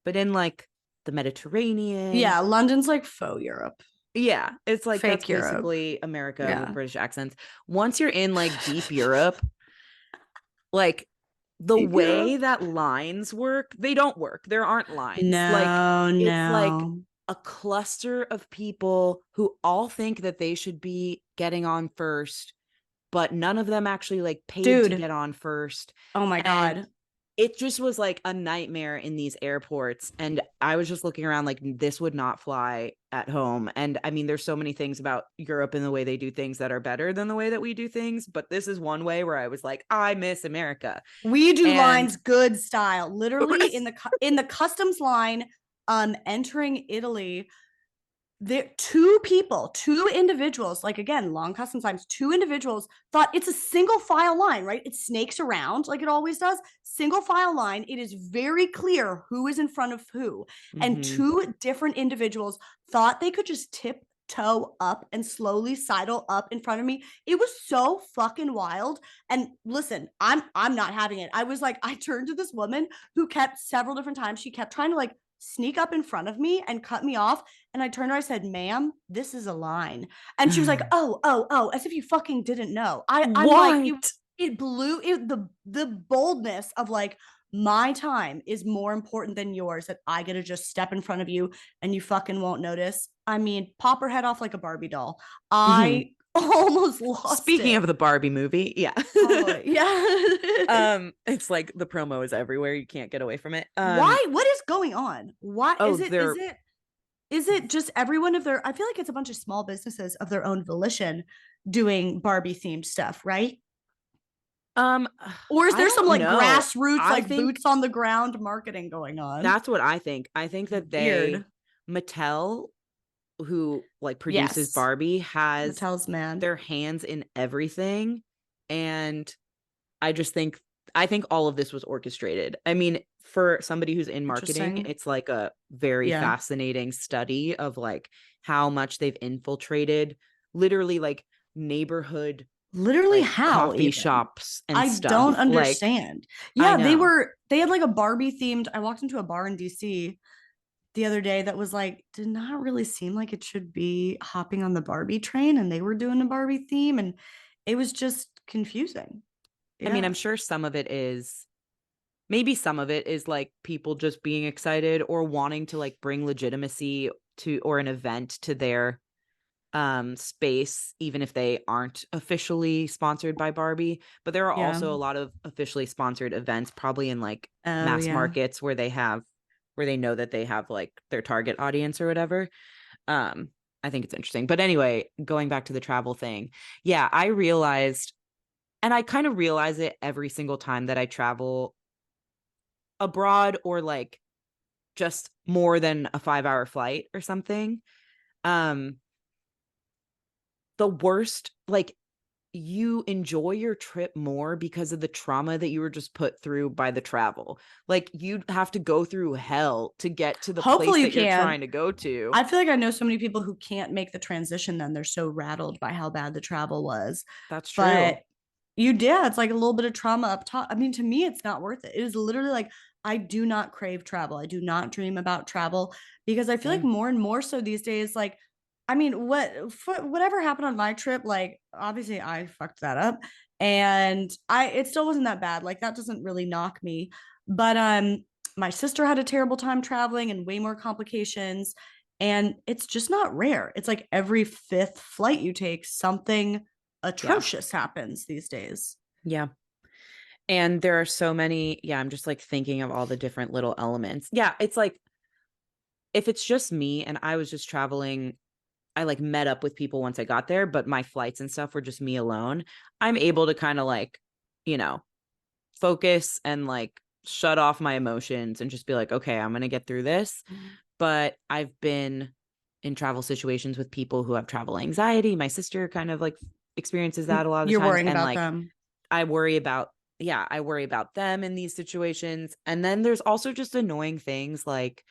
but in like the Mediterranean. Yeah, London's like faux Europe, Yeah, it's like that's fake Europe. basically America with Yeah. British accents. Once you're in like deep Europe, like the Fake way Europe. that lines work, they don't work. There aren't lines. Like No, it's like no. a cluster of people who all think that they should be getting on first, but none of them actually like paid to Dude, get on first. oh my And God. it just was like a nightmare in these airports. And I was just looking around like this would not fly at home. And I mean, there's so many things about Europe and the way they do things that are better than the way that we do things. But this is one way where I was like, I miss America. We do And lines good style. Literally in the customs line entering Italy, there two individuals, like again, long customs times, two individuals thought it's a single file line, right? It snakes around like it always does. Single file line. It is very clear who is in front of who. And mm-hmm. two different individuals thought they could just tiptoe up and slowly sidle up in front of me. It was so fucking wild. And listen, I'm not having it. I was like, I turned to this woman who kept several different times. She kept trying to like sneak up in front of me and cut me off. And I turned to her, I said, ma'am, this is a line. And she was like, oh, as if you fucking didn't know. I'm like, What? it blew it, the boldness of like, my time is more important than yours, that I get to just step in front of you and you fucking won't notice. I mean, pop her head off like a Barbie doll. Mm-hmm. I almost lost Speaking it. of the Barbie movie, yeah. Totally. Yeah. It's like the promo is everywhere. You can't get away from it. Why? What is going on? Why Oh, is it? they're Is it just everyone of their, I feel like it's a bunch of small businesses of their own volition doing Barbie themed stuff, right? um Or is I there some don't like know. grassroots, I like think boots on the ground marketing going on? that's what I think. I think that Weird. Mattel, who like produces Yes. Barbie, has Mattel's man. their hands in everything. And I just think I think all of this was orchestrated. I mean, for somebody who's in marketing, Interesting. it's like a very Yeah. fascinating study of like how much they've infiltrated literally like neighborhood Literally, like how coffee even? shops and I don't stuff. Like understand. I Yeah, know. they had like a Barbie themed. I walked into a bar in DC the other day that was like, did not really seem like it should be hopping on the Barbie train, and they were doing a Barbie theme, and it was just confusing. I mean, Yeah. I'm sure some of it is maybe some of it is like people just being excited or wanting to like bring legitimacy to or an event to their space, even if they aren't officially sponsored by Barbie. But there are Yeah. also a lot of officially sponsored events, probably in like Oh, mass yeah. markets where they know that they have like their target audience or whatever. um I think it's interesting. But anyway, going back to the travel thing, yeah, I realized, and I kind of realize it every single time that I travel abroad or like just more than a 5-hour flight or something, um the worst, like, you enjoy your trip more because of the trauma that you were just put through by the travel. Like, you'd have to go through hell to get to the place Hopefully you that you're can. trying to go to. I feel like I know so many people who can't make the transition then. They're so rattled by how bad the travel was. That's true. But you did. It's like a little bit of trauma up top. I mean, to me, it's not worth it. It is literally like I do not crave travel. I do not dream about travel because I feel like Same. more and more so these days, like, I mean, whatever happened on my trip, like obviously I fucked that up. And it still wasn't that bad. Like that doesn't really knock me. But my sister had a terrible time traveling and way more complications. And it's just not rare. It's like every fifth flight you take, something Yeah. atrocious happens these days. Yeah. And there are so many, yeah, I'm just like thinking of all the different little elements. Yeah, it's like if it's just me and I was just traveling, I like met up with people once I got there, but my flights and stuff were just me alone. I'm able to kind of like, you know, focus and like shut off my emotions and just be like, okay, I'm going to get through this. But I've been in travel situations with people who have travel anxiety. My sister kind of like experiences that a lot of the You're times. worrying And about like, them. I worry about, yeah, I worry about them in these situations. And then there's also just annoying things like,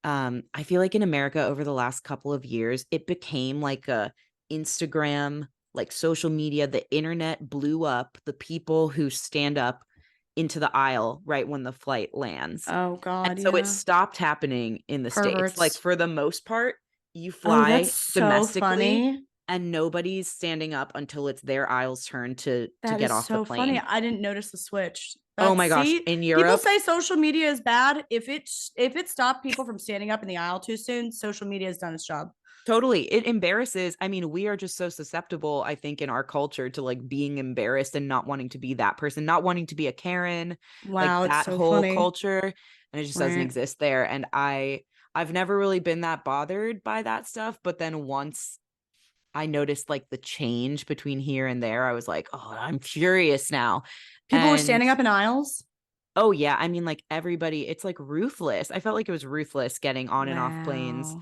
I feel like in America over the last couple of years, it became like a Instagram, like social media, the internet blew up the people who stand up into the aisle right when the flight lands. Oh And God, so it yeah. stopped happening in the States. Like Perverts. for the most part, you Oh, that's fly so domestically funny. and nobody's standing up until it's their aisle's turn to That get is off the so funny. plane. I didn't notice the switch. Oh That's my gosh, see, in people Europe, say social media is bad. If it stopped people from standing up in the aisle too soon, social media has done its job. totally. It embarrasses. I mean, we are just so susceptible, I think, in our culture to like being embarrassed and not wanting to be that person, not wanting to be a Karen, like Wow, it's that so whole funny. culture. And it just doesn't Right. exist there. And I've never really been that bothered by that stuff. But then once I noticed like the change between here and there, I was like, oh, I'm furious now. People were And standing up in aisles. oh yeah, I mean like everybody, it's like ruthless. I felt like it was ruthless getting on and off planes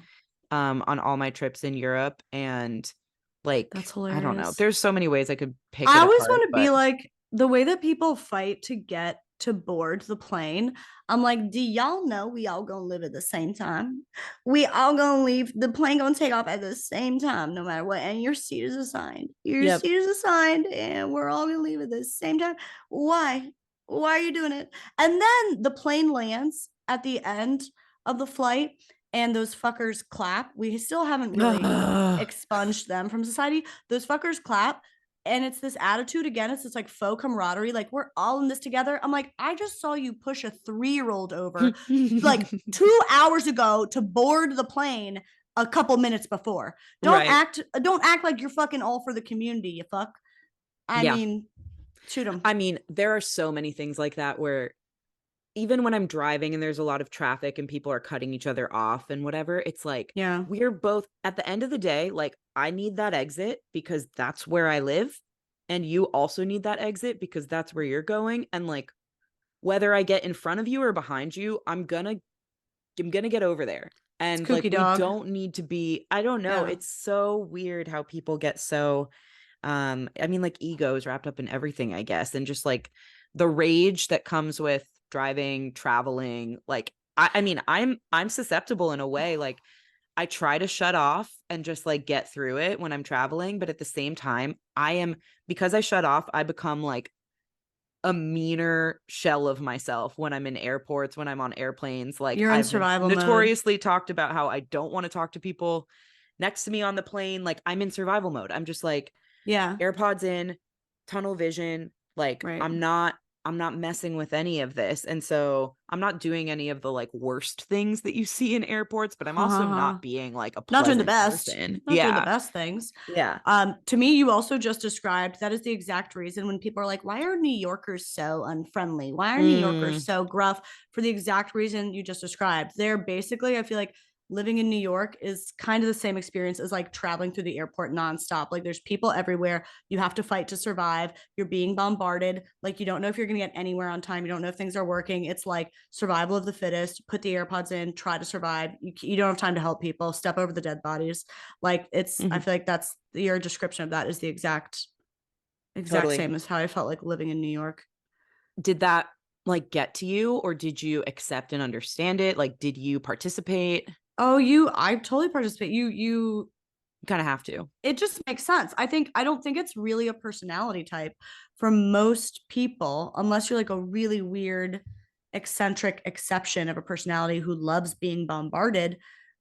Wow. on all my trips in Europe. And That's like, I don't know. hilarious. There's so many ways I could pick I it always apart, want to be but like the way that people fight to get to board the plane. I'm like, do y'all know we all gonna live at the same time? We all gonna leave. The plane gonna take off at the same time, no matter what. And your seat is assigned. Your yep. seat is assigned, and we're all gonna leave at the same time. Why? Why are you doing it? And then the plane lands at the end of the flight, and those fuckers clap. We still haven't really expunged them from society. Those fuckers clap, and it's this attitude again. It's this like faux camaraderie. Like we're all in this together. I'm like, I just saw you push a 3-year-old over like 2 hours ago to board the plane a couple minutes before. Don't Right. act. Don't act like you're fucking all for the community. You fuck. I Yeah. mean, shoot them. I mean, there are so many things like that where even when I'm driving and there's a lot of traffic and people are cutting each other off and whatever, it's like Yeah, we're both at the end of the day, like I need that exit because that's where I live. And you also need that exit because that's where you're going. And like whether I get in front of you or behind you, I'm gonna get over there. it's And like kooky we dog. don't need to be, I don't know, Yeah, it's so weird how people get so I mean like ego is wrapped up in everything, I guess. And just like the rage that comes with driving, traveling, like I mean I'm susceptible in a way. Like I try to shut off and just like get through it when I'm traveling, but at the same time, I am because I shut off, I become like a meaner shell of myself when I'm in airports, when I'm on airplanes. Like you're in I've survival mode. notoriously talked about how I don't want to talk to people next to me on the plane. Like I'm in survival mode. I'm just like Yeah, AirPods in, tunnel vision. Like right. I'm not messing with any of this. And so I'm not doing any of the like worst things that you see in airports, but I'm Ha ha also ha. not being like a Not doing the pleasant best. person. Not doing the Yeah. best things. Yeah. To me, you also just described that is the exact reason when people are like, why are New Yorkers so unfriendly? Why are New Yorkers Mm, so gruff? For the exact reason you just described. They're basically, I feel like, living in New York is kind of the same experience as like traveling through the airport nonstop. Like there's people everywhere. You have to fight to survive. You're being bombarded. Like you don't know if you're going to get anywhere on time. You don't know if things are working. It's like survival of the fittest. Put the AirPods in, try to survive. You don't have time to help people. Step over the dead bodies. Like it's, I Mhm. feel like that's your description of that is the exact Totally. same as how I felt like living in New York. Did that like get to you, or did you accept and understand it? Like, did you participate? Oh, I totally participate. You You kind of have to. it just makes sense. I don't think it's really a personality type for most people, unless you're like a really weird, eccentric exception of a personality who loves being bombarded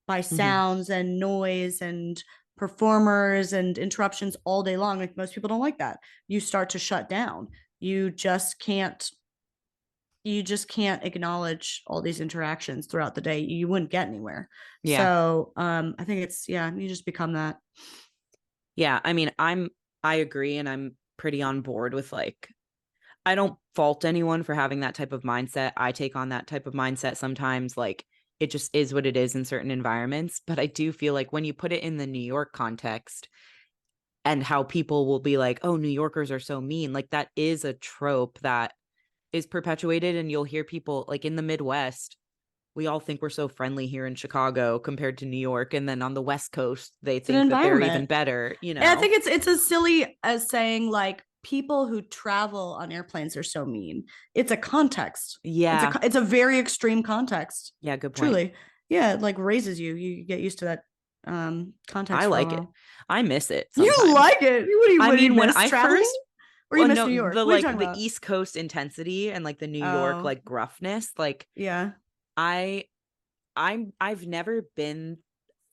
by Mhm. sounds and noise and performers and interruptions all day long. Like most people don't like that. You start to shut down. You just can't you just can't acknowledge all these interactions throughout the day. You wouldn't get anywhere. Yeah. So I think it's yeah, you just become that. Yeah. I mean, I agree, and I'm pretty on board with like, I don't fault anyone for having that type of mindset. I take on that type of mindset sometimes. Like, it just is what it is in certain environments. But I do feel like when you put it in the New York context and how people will be like, oh, New Yorkers are so mean, like that is a trope that is perpetuated. And you'll hear people like in the Midwest, we all think we're so friendly here in Chicago compared to New York. And then on the West Coast, they It's an think that they're even environment. better, And I think it's as silly as saying like people who travel on airplanes are so mean. It's a context. Yeah. It's a very extreme context. Yeah. Good point. Truly. Yeah, it like raises you. You get used to that I context for a like it. while. I miss it You sometimes. like it. I What do you mean, when miss I traveling? first, Or you well, miss no, New York? the What are you like talking the about? East Coast intensity and like the New York Oh, like gruffness, like yeah. I I've never been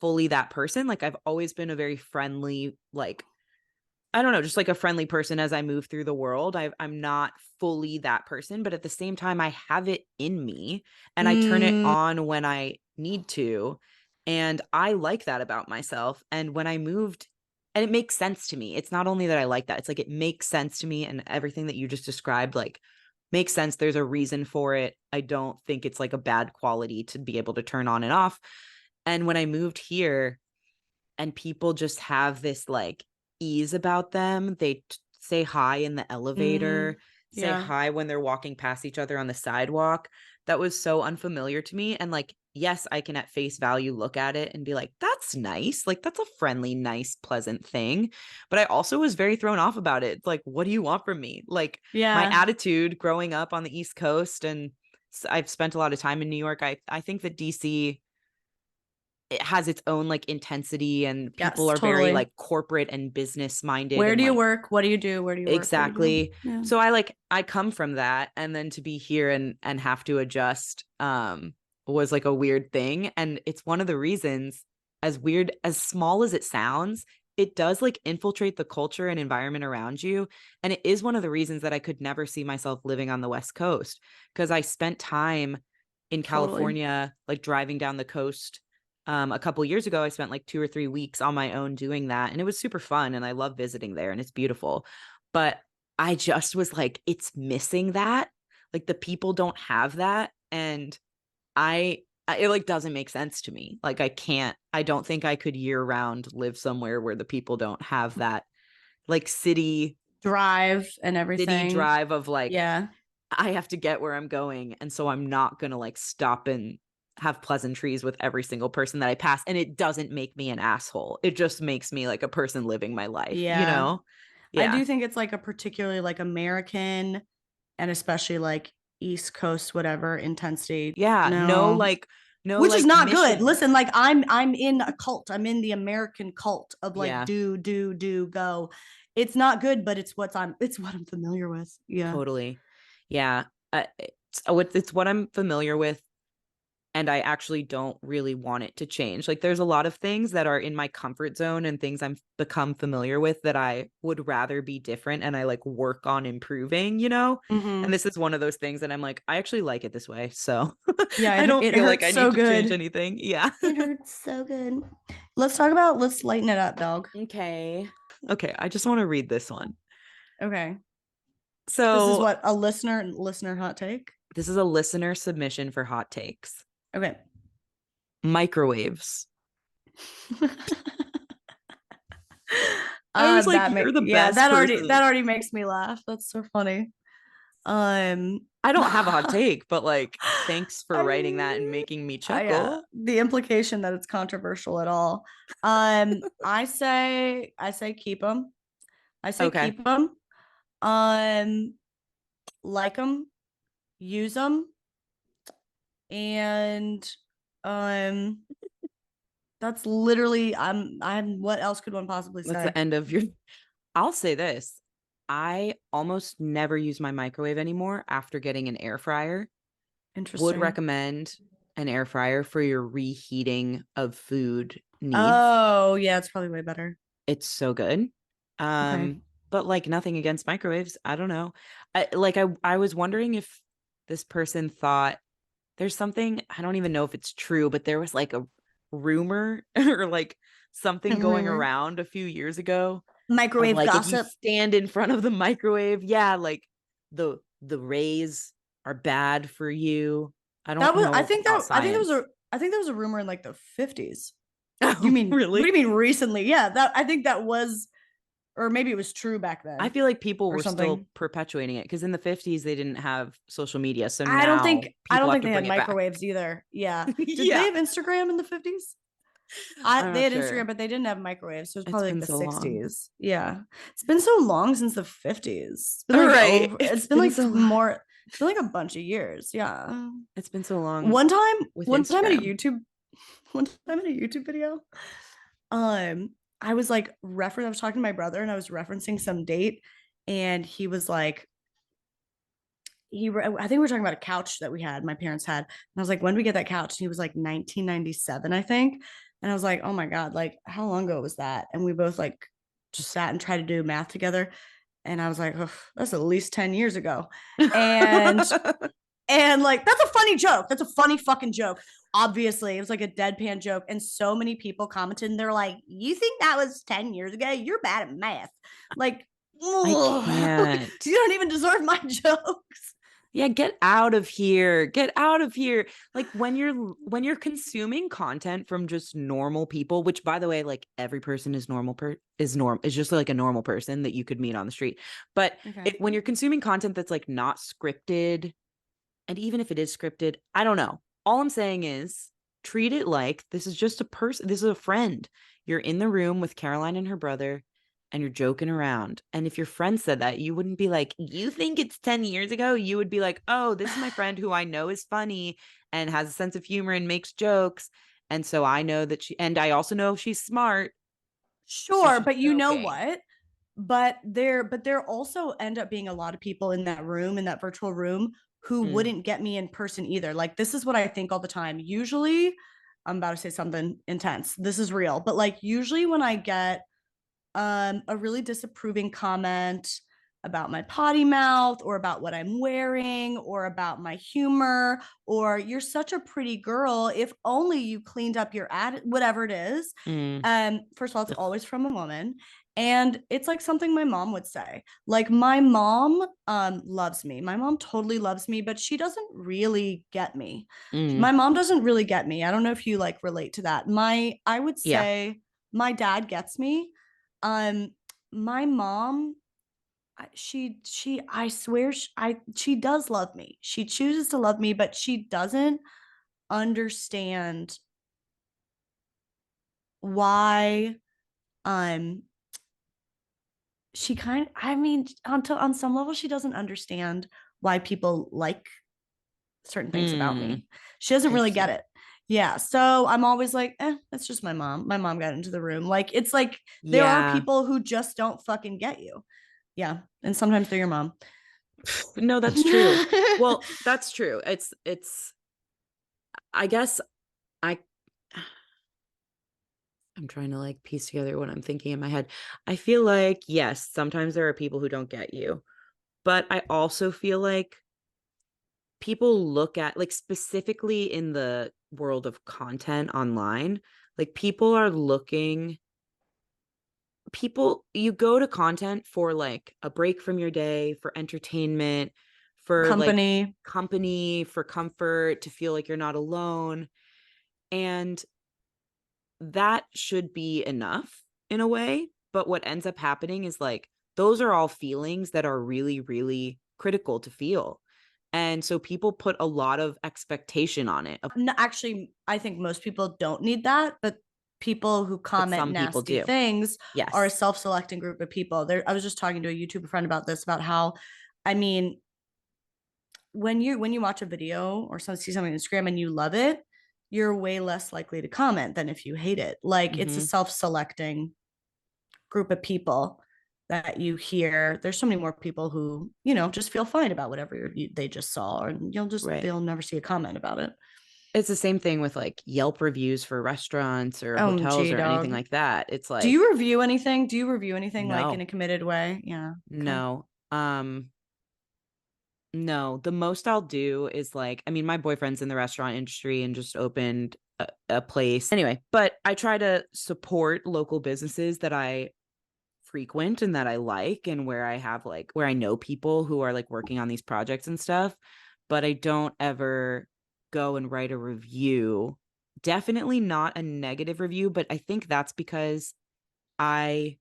fully that person. Like I've always been a very friendly, like I don't know, just like a friendly person as I move through the world. I'm not fully that person, but at the same time, I have it in me and I turn it Mm, on when I need to. And I like that about myself. And when I moved, and it makes sense to me. It's not only that I like that, it's like it makes sense to me. And everything that you just described, like, makes sense. There's a reason for it. I don't think it's like a bad quality to be able to turn on and off. And when I moved here, and people just have this like ease about them. They say hi in the mm, elevator, say yeah. hi when they're walking past each other on the sidewalk. That was so unfamiliar to me. And like, yes, I can at face value look at it and be like, that's nice. Like, that's a friendly, nice, pleasant thing. But I also was very thrown off about it. It's like, what do you want from me? Like, my Yeah. attitude growing up on the East Coast, and I've spent a lot of time in New York. I think that DC, it has its own like intensity, and people Yes, are very totally. like corporate and business minded Where and do you like work? What do you do? Where do you work? What do you do? exactly. Yeah. So I come from that, and then to be here and have to adjust was like a weird thing. And it's one of the reasons, as weird as small as it sounds, it does like infiltrate the culture and environment around you. And it is one of the reasons that I could never see myself living on the West Coast, because I spent time in Totally. California, like driving down the coast. A couple years ago, I spent like 2 or 3 weeks on my own doing that, and it was super fun. And I love visiting there, and it's beautiful. But I just was like, it's missing that. Like the people don't have that, and it like doesn't make sense to me. Like I don't think I could year round live somewhere where the people don't have that like Drive and city everything. drive of like, Yeah. I have to get where I'm going. And so I'm not going to like stop and have pleasantries with every single person that I pass. And it doesn't make me an asshole. It just makes me like a person living my life, you Yeah. know? I Yeah. do think it's like a particularly like American and especially like East Coast, whatever intensity. Yeah. No, No, which is like not good. mission. Listen, like I'm in a cult. I'm in the American cult of like Yeah, do go. It's not good, but it's what I'm familiar with. Yeah. totally. Yeah. It's what I'm familiar with. And I actually don't really want it to change. Like there's a lot of things that are in my comfort zone and things I'm become familiar with that I would rather be different, and I like work on improving, you know? And Mm-hmm. this is one of those things that I'm like, I actually like it this way. So Yeah, I don't it feel like hurts I so need to change good. anything. Yeah. It hurts so good. Let's lighten it up, dog. Okay. Okay, I just want to read this one. Okay. This is So what a listener hot take. this is a listener submission for hot takes. Okay. Microwaves. I was like, you're the best that person. already makes me laugh. That's so funny. Um, I don't have a hot take, but like, thanks for I writing that and making me yeah, chuckle. the implication that it's controversial at all. I say keep them. I say Okay. keep them. Um, like them, use them, and um, that's literally I'm. What else could one possibly That's say? the end of your. I'll say this. I almost never use my microwave anymore after getting an air fryer. Would Interesting. recommend an air fryer for your reheating of food needs. Oh yeah, it's probably way better. It's so good. Okay. But like nothing against microwaves. I don't know. I was wondering if this person thought there's something, I don't even know if it's true, but there was like a rumor or like something going Rumor. around a few years ago of Microwave like if you gossip. stand in front of the microwave, yeah, like the rays are bad for you. I don't That was know about science. I think that was a rumor in like the 50s. You Oh, mean what do really? you mean recently? Yeah, that I think that was or maybe it was true back I then feel like people or were still something. perpetuating it because in the 50s they didn't have social media. So now I people don't have think to they had bring it back. microwaves either. Yeah. Did they Yeah. have Instagram in the 50s? I I'm they not had sure. Instagram, but they didn't have microwaves. So it was It's probably like been the so long. 60s. Yeah. It's been so long since the 50s. It's been All like right. over It's it's been been like so long. more it's been like a bunch of years. Yeah. It's been so long One time, with one time at a Instagram. YouTube, one time in a YouTube video, um, I was like I was talking to my brother and I was referencing some date, and he was like, I think we were talking about a couch that we had, my parents had. And I was like, when did we get that couch? And he was like 1997, I think. And I was like, oh my God, like how long ago was that? And we both like just sat and tried to do math together. And I was like, oh, that's at least 10 years ago. And like, that's a funny joke. That's a funny fucking joke. Obviously, it was like a deadpan joke. And so many people commented and they're like, you think that was 10 years ago? You're bad at math. Like, I ugh, can't. you don't even deserve my jokes. Yeah, get out of here. Get out of here. Like when you're consuming content from just normal people, which by the way, like every person is is just like a normal person that you could meet on the street. But Okay. when you're consuming content that's like not scripted, and even if it is scripted, I don't know. All I'm saying is treat it like this is just a person, this is a friend. You're in the room with Caroline and her brother and you're joking around. And if your friend said that, you wouldn't be like, you think it's 10 years ago? You would be like, oh, this is my friend who I know is funny and has a sense of humor and makes jokes. And so I know that and I also know she's smart. She's Sure, just but you know joking. what? But there also end up being a lot of people in that room, in that virtual room, who Mm, wouldn't get me in person either. Like this is what I think all the time. Usually, I'm about to say something intense. This is real, but like usually when I get a really disapproving comment about my potty mouth or about what I'm wearing or about my humor or you're such a pretty girl if only you cleaned up your whatever it is. mm, First of all, it's ugh, always from a woman. And it's like something my mom would say. Like my mom loves me. My mom totally loves me, but she doesn't really get me. mm, My mom doesn't really get me. I don't know if you like relate to that. I would yeah. say my dad gets me. um, my mom, I swear, she does love me. She chooses to love me, but she doesn't understand why. Um, she kind. I mean, on some level, she doesn't understand why people like certain things about Mm, me. She doesn't really get interesting. it. Yeah. So I'm always like, it's just my mom. My mom got into the room. Like, it's like there are Yeah. people who just don't fucking get you. Yeah. And sometimes they're your mom. No, that's true. Well, that's true. I guess I I'm trying to like piece together what I'm thinking in my head. I feel like yes, sometimes there are people who don't get you, but I also feel like people look at like specifically in the world of content online, like people you go to content for like a break from your day, for entertainment, for like Company. company, for comfort, to feel like you're not alone. And that should be enough in a way. But what ends up happening is like, those are all feelings that are really, really critical to feel. And so people put a lot of expectation on it. No, actually, I think most people don't need that, but people who But comment some people nasty do. things are a Yes. self-selecting group of people. I was just talking to a YouTuber friend about this, about how, I mean, when you watch a video or see something on Instagram and you love it, you're way less likely to comment than if you hate it. Like, it's a self-selecting group of people that you hear. There's so many more people who, just feel fine about whatever they just saw, and they'll never see a comment about it. It's the same thing with like Yelp reviews for restaurants or hotels or anything like that. It's like, do you review anything? Like in no, a committed way? Yeah. Okay. no. No, the most I'll do is like, I mean, my boyfriend's in the restaurant industry and just opened a place. Anyway, but I try to support local businesses that I frequent and that I like, and where I have like, where I know people who are like working on these projects and stuff. But I don't ever go and write a review. Definitely not a negative review, but I think that's because I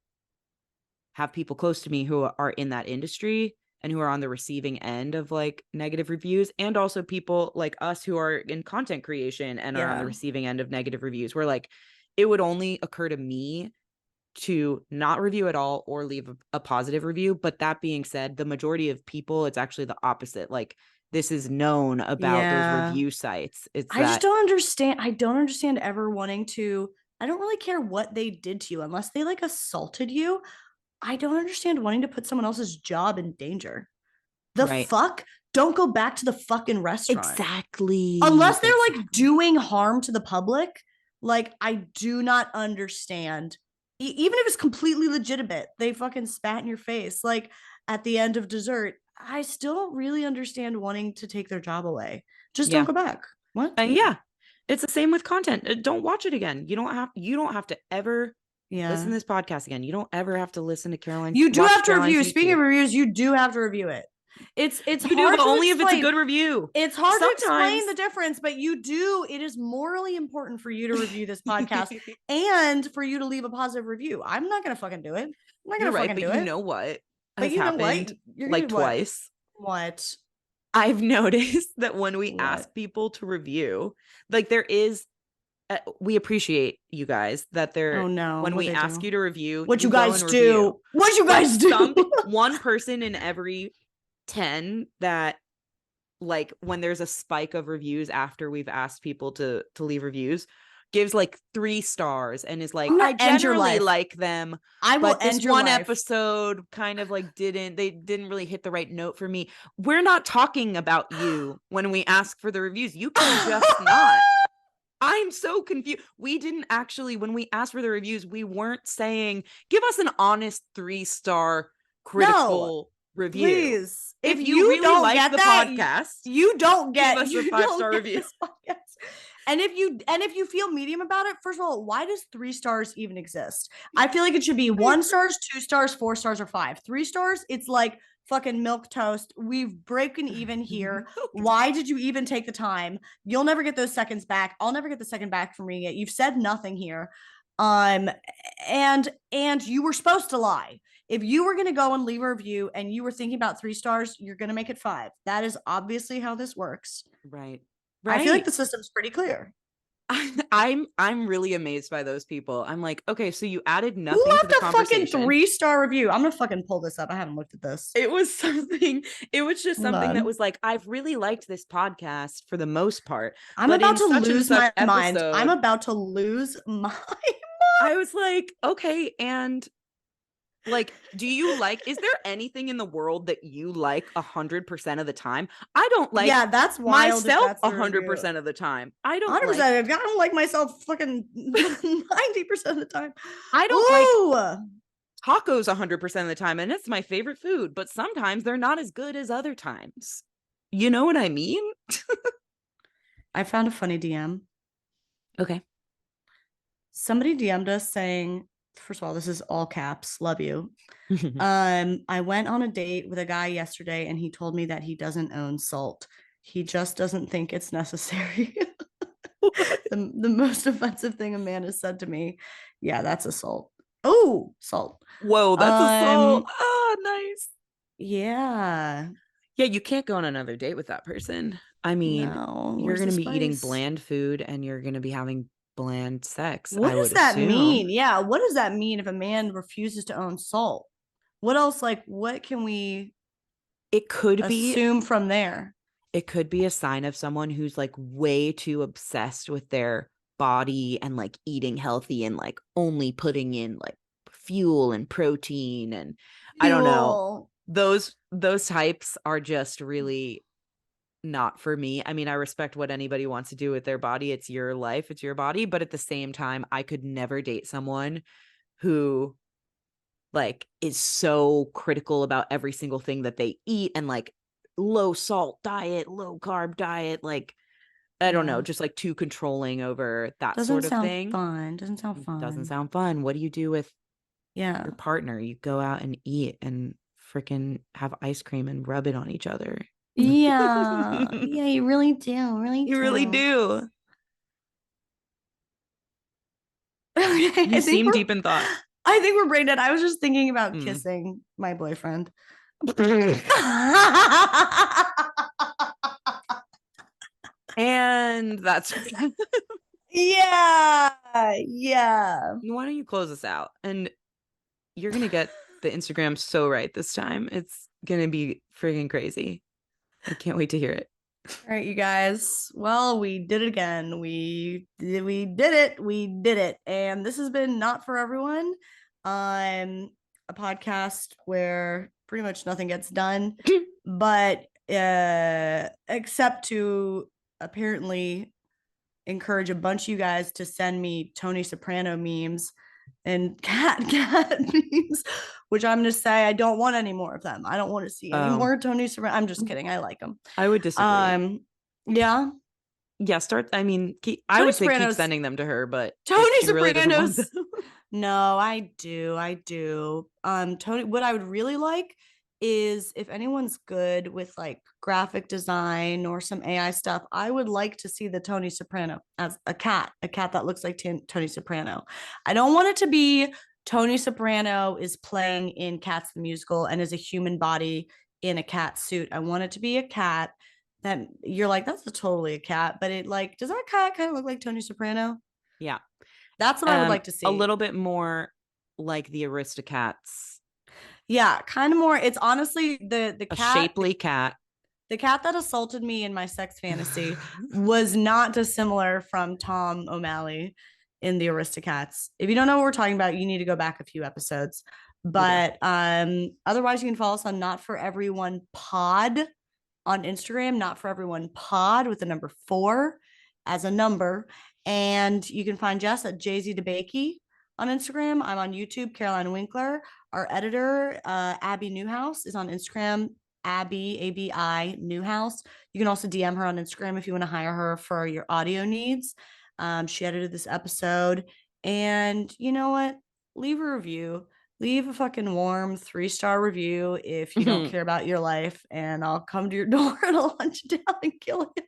have people close to me who are in that industry and who are on the receiving end of like negative reviews, and also people like us who are in content creation and are on the receiving end of negative reviews, where like it would only occur to me to not review at all or leave a positive review. But that being said, the majority of people, it's actually the opposite. Like, this is known about those review sites. It's I just don't understand. I don't understand ever wanting to. I don't really care what they did to you unless they like assaulted you. I don't understand wanting to put someone else's job in danger. The right. fuck? Don't go back to the fucking restaurant. Exactly. Unless they're like doing harm to the public. Like, I do not understand. Even if it's completely legitimate, they fucking spat in your face. Like, at the end of dessert, I still don't really understand wanting to take their job away. Just don't go back. What? Yeah. It's the same with content. Don't watch it again. You don't have to ever listen to this podcast again. You don't ever have to listen to Caroline's. You do have to review. Speaking of reviews, you do have to review it. It's you hard do, but to only explain. if it's a good review. It's hard to explain the difference, but you do. It is morally important for you to review this podcast and for you to leave a positive review. I'm not gonna fucking do it. I'm not gonna fucking do it. But you know what? But you know what? You're like twice. What? I've noticed that when we ask people to review, like there is, we appreciate you guys that they're. Oh no! When we ask you to review, what you guys do? What you guys do? One person in every 10 that, like, when there's a spike of reviews after we've asked people to leave reviews, gives like 3 stars and is like, I generally like them. I will end your one episode kind of like they didn't really hit the right note for me. We're not talking about you when we ask for the reviews. You can just not. I'm so confused. We didn't actually, when we asked for the reviews, we weren't saying, give us an honest 3-star critical review. Please. If you really don't like the podcast, you don't get give us a 5-star review. And if you feel medium about it, first of all, why does 3 stars even exist? I feel like it should be 1 stars, 2 stars, 4 stars, or 5. 3 stars, it's like fucking milk toast. We've broken even here. Why did you even take the time? You'll never get those seconds back. I'll never get the second back from reading it. You've said nothing here. And you were supposed to lie. If you were going to go and leave a review and you were thinking about 3 stars, you're going to make it 5. That is obviously how this works. Right. I feel like the system's pretty clear. I'm really amazed by those people. I'm like, okay, so you added nothing Who left to the conversation. Fucking 3-star review? I'm gonna fucking pull this up. I haven't looked at this. It was just something that was like, I've really liked this podcast for the most part. I'm about to lose my mind. I'm about to lose my mind. I was like, okay, and like, do you like, is there anything in the world that you like 100% of the time? I don't like that's wild myself 100% of the time. I don't 100%. I don't like myself fucking 90% of the time. I don't like tacos 100% of the time, and it's my favorite food, but sometimes they're not as good as other times. You know what I mean? I found a funny DM. Okay. Somebody DM'd us saying, first of all, this is all caps, love you. I went on a date with a guy yesterday and he told me that he doesn't own salt. He just doesn't think it's necessary. The most offensive thing a man has said to me. Yeah, that's assault. Oh, salt. Whoa, that's assault. Ah, nice. Yeah. Yeah, you can't go on another date with that person. I mean, No, you're where's going the to be eating spice? bland food and you're going to be having bland sex, What I does would that assume. mean? Yeah, what does that mean if a man refuses to own salt? What else, like, what can we It could be assume from there? it could be a sign of someone who's like way too obsessed with their body and like eating healthy and like only putting in like fuel and protein and I don't know. Fuel. Those types are just really not for me. I mean, I respect what anybody wants to do with their body. It's your life, it's your body, but at the same time, I could never date someone who like is so critical about every single thing that they eat and like low salt diet, low carb diet, like I don't know, Yeah. just like too controlling over that Doesn't sort of sound thing. fun. Doesn't sound Doesn't fun. sound fun. What do you do with Yeah. your partner? You go out and eat and freaking have ice cream and rub it on each other. Yeah. Yeah, you really do. Really You really do. do. Okay, You seem deep in thought. I think we're brain dead. I was just thinking about Mm. kissing my boyfriend. And that's Yeah. Yeah. why don't you close us out? And you're gonna get the Instagram so right this time. It's gonna be friggin' crazy. I can't wait to hear it. All right, you guys. Well, we did it again. We did it. We did it. And this has been Not For Everyone. A podcast where pretty much nothing gets done, but except to apparently encourage a bunch of you guys to send me Tony Soprano memes and cat memes, which I'm gonna say I don't want any more of them. I don't want to see any more Tony Soprano. I'm just kidding. I like them. I would disagree. Yeah. Yeah, I mean, I Tony would say keep Soprano's sending them to her, but if Tony she really doesn't want them. Soprano's. No, I do. I do. Tony, what I would really like is if anyone's good with like graphic design or some AI stuff, I would like to see the Tony Soprano as a cat that looks like Tony Soprano. I don't want it to be Tony Soprano is playing in Cats the musical and is a human body in a cat suit. I want it to be a cat that you're like, that's totally a cat, but it like, does that cat kind of look like Tony Soprano? Yeah. That's what I would like to see. A little bit more like the Aristocats. Yeah, kind of more. It's honestly the cat, a shapely cat. The cat that assaulted me in my sex fantasy was not dissimilar from Tom O'Malley in the Aristocats. If you don't know what we're talking about, you need to go back a few episodes. But otherwise, you can follow us on Not For Everyone Pod on Instagram, Not For Everyone Pod with the number 4 as a number. And you can find Jess at JZ DeBakey on Instagram. I'm on YouTube, Caroline Winkler. Our editor, Abby Newhouse, is on Instagram, Abby, ABI Newhouse. You can also DM her on Instagram if you want to hire her for your audio needs. She edited this episode. And you know what? Leave a review. Leave a fucking warm 3-star review if you don't care about your life, and I'll come to your door and I'll hunt you down and kill you.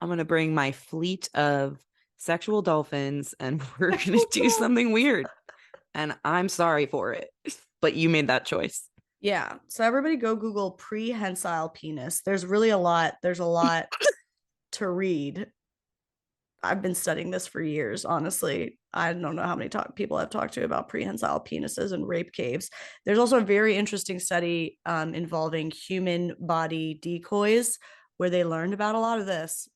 I'm going to bring my fleet of sexual dolphins and we're going to do something weird. And I'm sorry for it, but you made that choice. Yeah. So everybody go Google prehensile penis. There's really a lot. There's a lot to read. I've been studying this for years, honestly. I don't know how many people I've talked to about prehensile penises and rape caves. There's also a very interesting study involving human body decoys where they learned about a lot of this.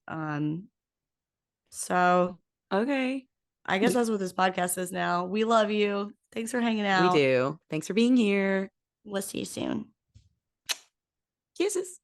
So, okay. I guess that's what this podcast is now. We love you. Thanks for hanging out. We do. Thanks for being here. We'll see you soon. Kisses.